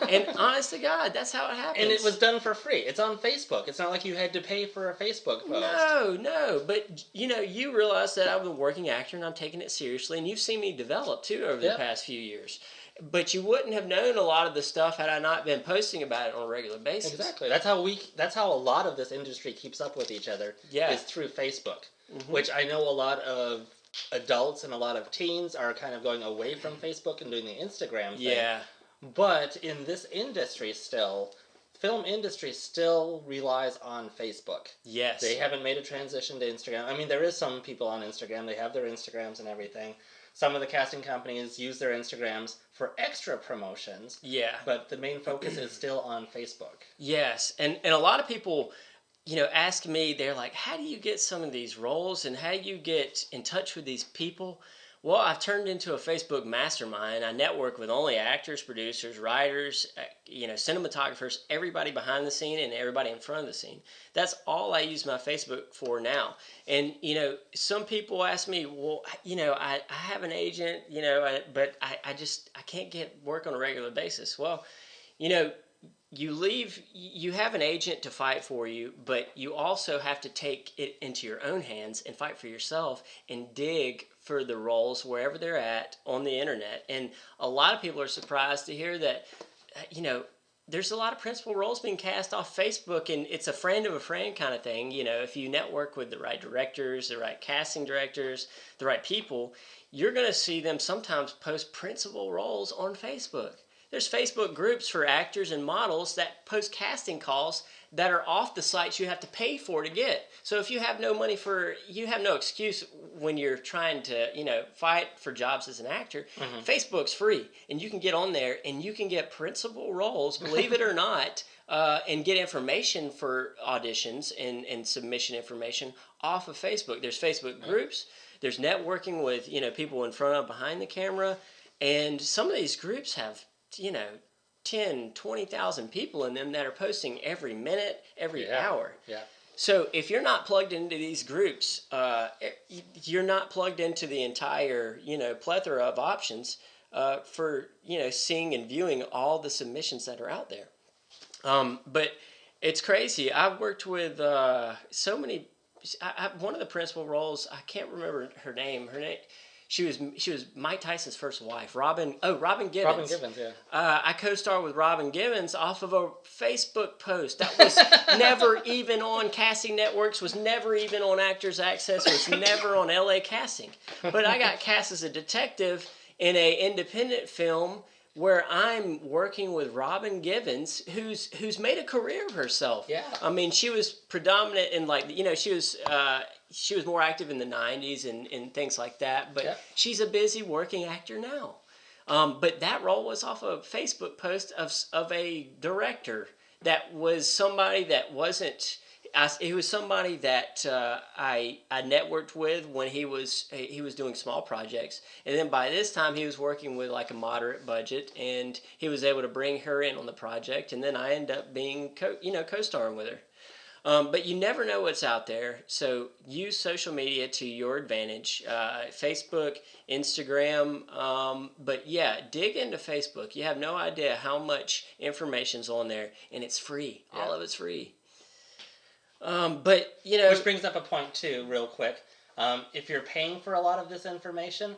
S2: And honest to God, that's how it happens.
S1: And it was done for free. It's on Facebook. It's not like you had to pay for a Facebook post.
S2: No. But, you realize that I'm a working actor, and I'm taking it seriously. And you've seen me develop, too, over the past few years. But you wouldn't have known a lot of the stuff had I not been posting about it on a regular basis.
S1: Exactly. That's how a lot of this industry keeps up with each other.
S2: Yeah.
S1: Is through Facebook, which I know a lot of adults and a lot of teens are kind of going away from Facebook and doing the Instagram thing.
S2: Yeah.
S1: But in this industry still, film industry still relies on Facebook.
S2: Yes.
S1: They haven't made a transition to Instagram. I mean, there is some people on Instagram. They have their Instagrams and everything. Some of the casting companies use their Instagrams for extra promotions.
S2: Yeah.
S1: But the main focus is still on Facebook.
S2: Yes. And a lot of people, ask me, they're like, how do you get some of these roles and how do you get in touch with these people? Well, I've turned into a Facebook mastermind. I network with only actors, producers, writers, cinematographers, everybody behind the scene and everybody in front of the scene. That's all I use my Facebook for now. And, some people ask me, well, I have an agent, but I can't get work on a regular basis. Well, you have an agent to fight for you, but you also have to take it into your own hands and fight for yourself and dig for the roles wherever they're at on the internet. And a lot of people are surprised to hear that, there's a lot of principal roles being cast off Facebook, and it's a friend of a friend kind of thing. If you network with the right directors, the right casting directors, the right people, you're going to see them sometimes post principal roles on Facebook. There's Facebook groups for actors and models that post casting calls that are off the sites you have to pay for to get. So if you have no money you have no excuse when you're trying to, fight for jobs as an actor. Facebook's free, and you can get on there and you can get principal roles, believe it or not, and get information for auditions and submission information off of Facebook. There's Facebook groups. There's networking with, people in front of, behind the camera. And some of these groups have 10, 20,000 people in them that are posting every minute, every hour.
S1: Yeah.
S2: So if you're not plugged into these groups, you're not plugged into the entire, plethora of options for, seeing and viewing all the submissions that are out there. But it's crazy. I've worked with so many. One of the principal roles, I can't remember her name. She was Mike Tyson's first wife, Robin Gibbons.
S1: Robin Gibbons, yeah.
S2: I co-starred with Robin Gibbons off of a Facebook post that was never even on casting networks, was never even on Actors Access, was never on LA Casting. But I got cast as a detective in an independent film where I'm working with Robin Gibbons, who's made a career of herself.
S1: Yeah.
S2: I mean, she was predominant in she was more active in the 90s and things like that, but she's a busy working actor now. But that role was off a Facebook post of a director that was somebody that wasn't. He was somebody that I networked with when he was doing small projects, and then by this time he was working with like a moderate budget, and he was able to bring her in on the project, and then I ended up being co-starring with her. But you never know what's out there, so use social media to your advantage. Facebook, Instagram, but yeah, dig into Facebook. You have no idea how much information's on there, and it's free. Yeah. All of it's free. But
S1: which brings up a point too, real quick. If you're paying for a lot of this information,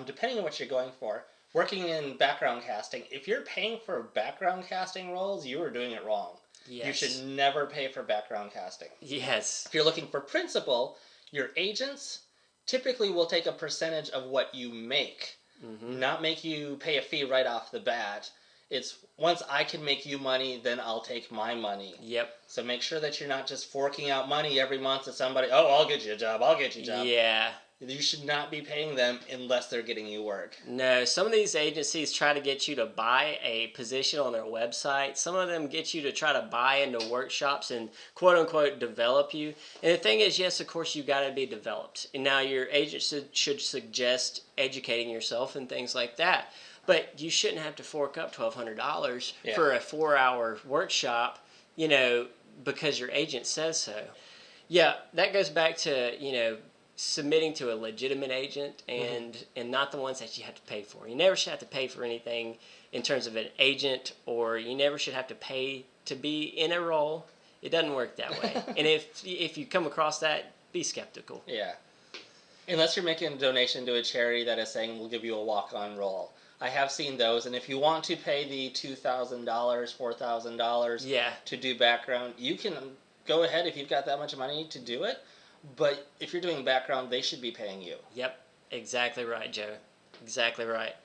S1: depending on what you're going for, working in background casting, if you're paying for background casting roles, you are doing it wrong.
S2: Yes.
S1: You should never pay for background casting.
S2: Yes.
S1: If you're looking for principal, your agents typically will take a percentage of what you make, not make you pay a fee right off the bat. It's once I can make you money, then I'll take my money.
S2: Yep.
S1: So make sure that you're not just forking out money every month to somebody. Oh, I'll get you a job. I'll get you a job.
S2: Yeah.
S1: You should not be paying them unless they're getting you work.
S2: No, some of these agencies try to get you to buy a position on their website. Some of them get you to try to buy into workshops and quote unquote develop you. And the thing is, yes, of course, you've got to be developed. And now your agent should suggest educating yourself and things like that. But you shouldn't have to fork up $1,200 for a 4-hour workshop, because your agent says so. Yeah, that goes back to, submitting to a legitimate agent and not the ones that you have to pay for. You never should have to pay for anything in terms of an agent, or you never should have to pay to be in a role. It doesn't work that way. And if you come across that, be skeptical.
S1: Yeah. Unless you're making a donation to a charity that is saying we'll give you a walk-on role. I have seen those, and if you want to pay the $2,000, $4,000 to do background, you can go ahead if you've got that much money to do it. But if you're doing background, they should be paying you.
S2: Yep, exactly right, Joe. Exactly right.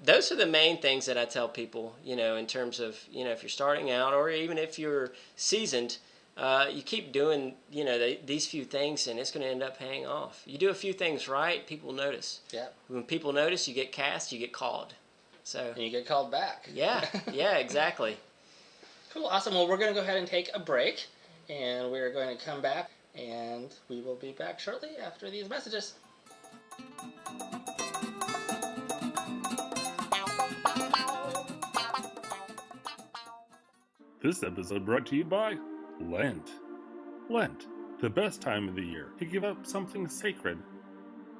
S2: Those are the main things that I tell people, in terms of, if you're starting out or even if you're seasoned, you keep doing, these few things and it's going to end up paying off. You do a few things right, people notice.
S1: Yeah.
S2: When people notice, you get cast, you get called.
S1: And you get called back.
S2: Yeah, exactly.
S1: Cool, awesome. Well, we're going to go ahead and take a break, and we're going to come back. And we will be back shortly after these messages.
S3: This episode brought to you by Lent. Lent, the best time of the year to give up something sacred,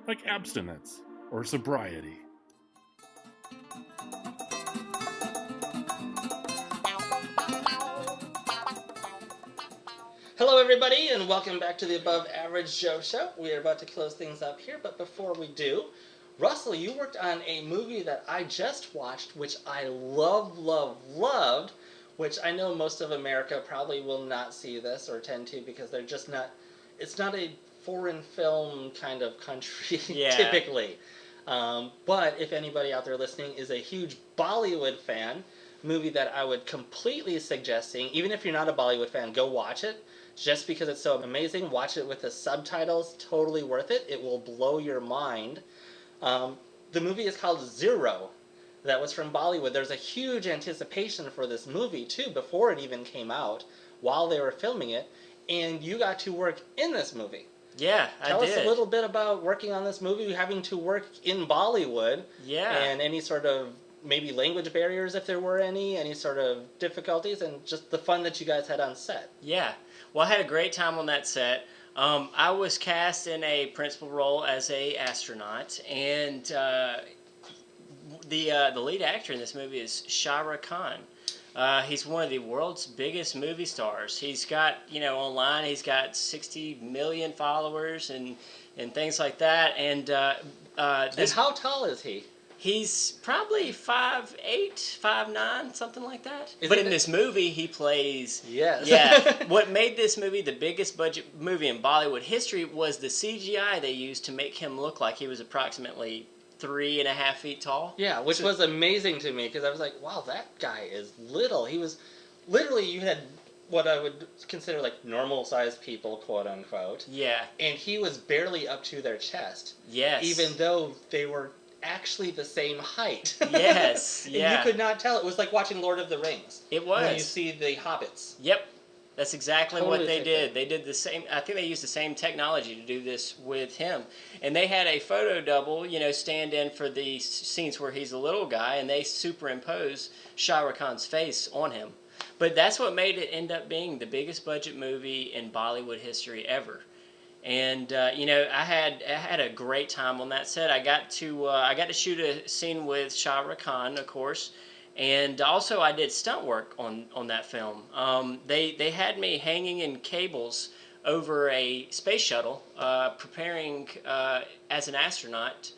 S3: like abstinence or sobriety.
S1: Hello, everybody, and welcome back to the Above Average Joe Show. We are about to close things up here, but before we do, Russell, you worked on a movie that I just watched, which I loved, which I know most of America probably will not see this or tend to because they're just not, it's not a foreign film kind of country typically. But if anybody out there listening is a huge Bollywood fan, movie that I would completely suggesting, even if you're not a Bollywood fan, go watch it. Just because it's so amazing, watch it with the subtitles, totally worth it. It will blow your mind. The movie is called Zero. That was from Bollywood. There's a huge anticipation for this movie, too, before it even came out, while they were filming it, and you got to work in this movie.
S2: Yeah,
S1: Tell us a little bit about working on this movie, having to work in Bollywood, and any sort of maybe language barriers, if there were any sort of difficulties, and just the fun that you guys had on set.
S2: Yeah. Well, I had a great time on that set. I was cast in a principal role as a astronaut, and the lead actor in this movie is Shahrukh Khan. He's one of the world's biggest movie stars. He's got, online, he's got 60 million followers and things like that. And
S1: how tall is he?
S2: He's probably 5'8", 5'9", something like that. But in this movie, he plays...
S1: Yes.
S2: Yeah. What made this movie the biggest budget movie in Bollywood history was the CGI they used to make him look like he was approximately 3.5 feet tall.
S1: Yeah, which was amazing to me, because I was like, wow, that guy is little. He was... Literally, you had what I would consider like normal-sized people, quote-unquote.
S2: Yeah.
S1: And he was barely up to their chest.
S2: Yes.
S1: Even though they were actually the same height.
S2: Yes, yeah.
S1: And you could not tell. It was like watching Lord of the Rings.
S2: It was.
S1: When you see the hobbits.
S2: Yep. That's exactly
S1: Totally
S2: what they did. They did the same. I think they used the same technology to do this with him. And they had a photo double, stand in for the scenes where he's a little guy, and they superimpose Shah Rukh Khan's face on him. But that's what made it end up being the biggest budget movie in Bollywood history ever. And I had a great time on that set. I got to shoot a scene with Shah Rukh Khan, of course, and also I did stunt work on that film. They had me hanging in cables over a space shuttle, preparing as an astronaut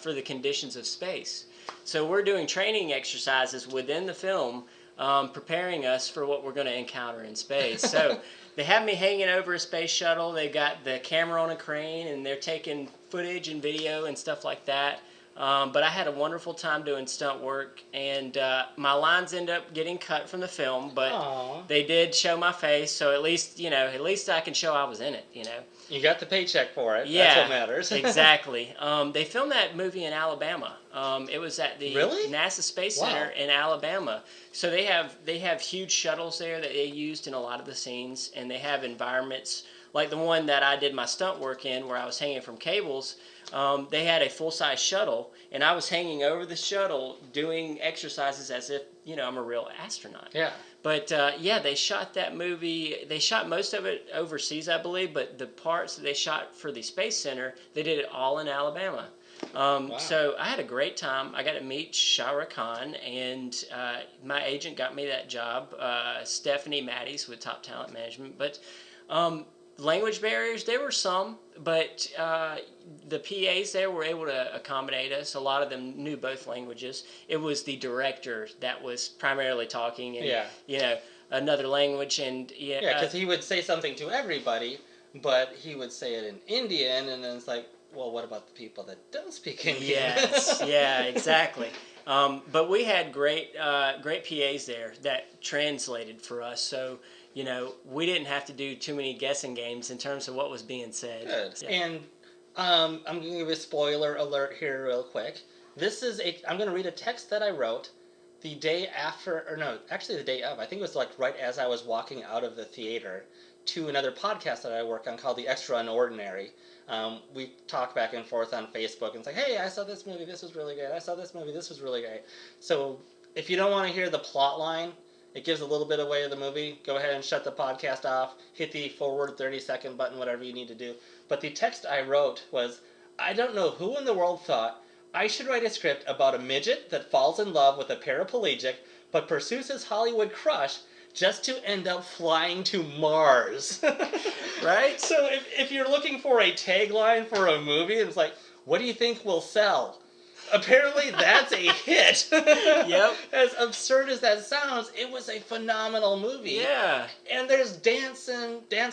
S2: for the conditions of space. So we're doing training exercises within the film, preparing us for what we're going to encounter in space. So. They have me hanging over a space shuttle. They got the camera on a crane, and they're taking footage and video and stuff like that But I had a wonderful time doing stunt work, and my lines end up getting cut from the film, but
S1: Aw.
S2: they did show my face, so at least at least I can show I was in it.
S1: You got the paycheck for it.
S2: Yeah,
S1: That's what matters.
S2: exactly. They filmed that movie in Alabama. It was at the
S1: Really?
S2: NASA Space Center in Alabama. So they have huge shuttles there that they used in a lot of the scenes, and they have environments like the one that I did my stunt work in, where I was hanging from cables. They had a full-size shuttle, and I was hanging over the shuttle doing exercises as if I'm a real astronaut.
S1: Yeah.
S2: But they shot that movie. They shot most of it overseas, I believe, but the parts that they shot for the Space Center, they did it all in Alabama.
S1: Wow.
S2: So I had a great time. I got to meet Shahrukh Khan, and my agent got me that job, Stephanie Matties with Top Talent Management. But language barriers, there were some, but the PAs there were able to accommodate us. A lot of them knew both languages. It was the director that was primarily talking in another language, and
S1: because he would say something to everybody, but he would say it in Indian, and then it's like, well, what about the people that don't speak Indian?
S2: Yes, yeah, exactly. But we had great PAs there that translated for us, so we didn't have to do too many guessing games in terms of what was being said.
S1: Good.
S2: Yeah.
S1: And I'm going to give you a spoiler alert here real quick. I'm going to read a text that I wrote the day after, or no, actually the day of. I think it was like right as I was walking out of the theater to another podcast that I work on called The Extraordinary. We talk back and forth on Facebook, and it's like, hey, I saw this movie, this was really good. I saw this movie, this was really great. So if you don't want to hear the plot line, it gives a little bit away of the movie, go ahead and shut the podcast off, hit the forward 30-second button, whatever you need to do. But the text I wrote was, I don't know who in the world thought I should write a script about a midget that falls in love with a paraplegic but pursues his Hollywood crush just to end up flying to Mars.
S2: Right?
S1: So if you're looking for a tagline for a movie, it's like, what do you think will sell? Apparently that's a hit.
S2: Yep.
S1: As absurd as that sounds, it was a phenomenal movie.
S2: Yeah.
S1: And there's dance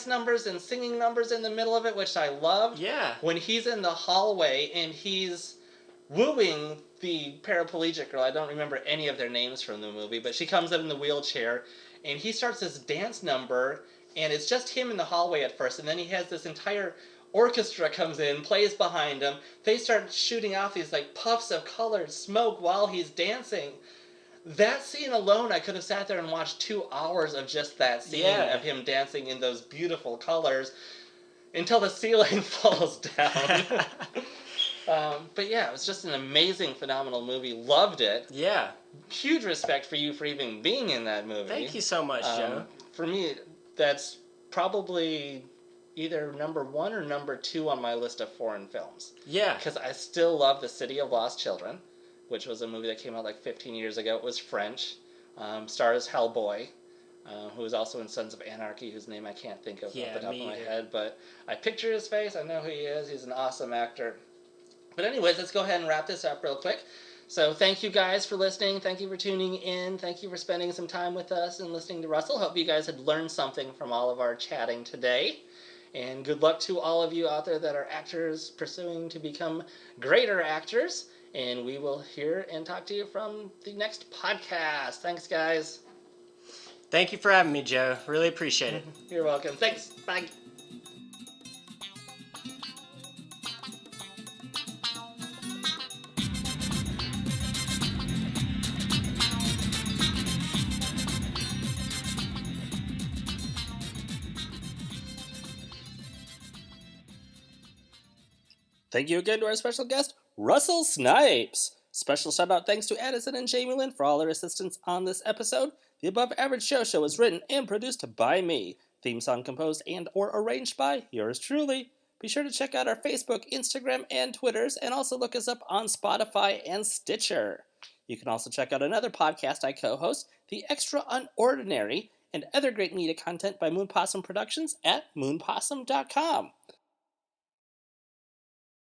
S1: numbers and singing numbers in the middle of it, which I loved.
S2: Yeah.
S1: When he's in the hallway and he's wooing the paraplegic girl, I don't remember any of their names from the movie, but she comes up in the wheelchair, and he starts this dance number, and it's just him in the hallway at first, and then he has this entire orchestra comes in, plays behind him. They start shooting off these like puffs of colored smoke while he's dancing. That scene alone, I could have sat there and watched 2 hours of just that scene of him dancing in those beautiful colors until the ceiling falls down. But yeah, it was just an amazing, phenomenal movie. Loved it.
S2: Yeah.
S1: Huge respect for you for even being in that movie.
S2: Thank you so much, Joe.
S1: For me, that's probably either number 1 or number 2 on my list of foreign films.
S2: Yeah.
S1: Because I still love The City of Lost Children, which was a movie that came out like 15 years ago. It was French. Stars Hellboy, who is also in Sons of Anarchy, whose name I can't think of off the top of my head. But I picture his face. I know who he is. He's an awesome actor. But anyways, let's go ahead and wrap this up real quick. So thank you guys for listening. Thank you for tuning in. Thank you for spending some time with us and listening to Russell. Hope you guys had learned something from all of our chatting today. And good luck to all of you out there that are actors pursuing to become greater actors. And we will hear and talk to you from the next podcast. Thanks, guys.
S2: Thank you for having me, Joe. Really appreciate it.
S1: You're welcome. Thanks. Bye. Thank you again to our special guest, Russell Snipes. Special shout out thanks to Addison and Jamie Lynn for all their assistance on this episode. The Above Average Show was written and produced by me. Theme song composed and or arranged by yours truly. Be sure to check out our Facebook, Instagram, and Twitters, and also look us up on Spotify and Stitcher. You can also check out another podcast I co-host, The Extraordinary, and other great media content by Moon Possum Productions at moonpossum.com.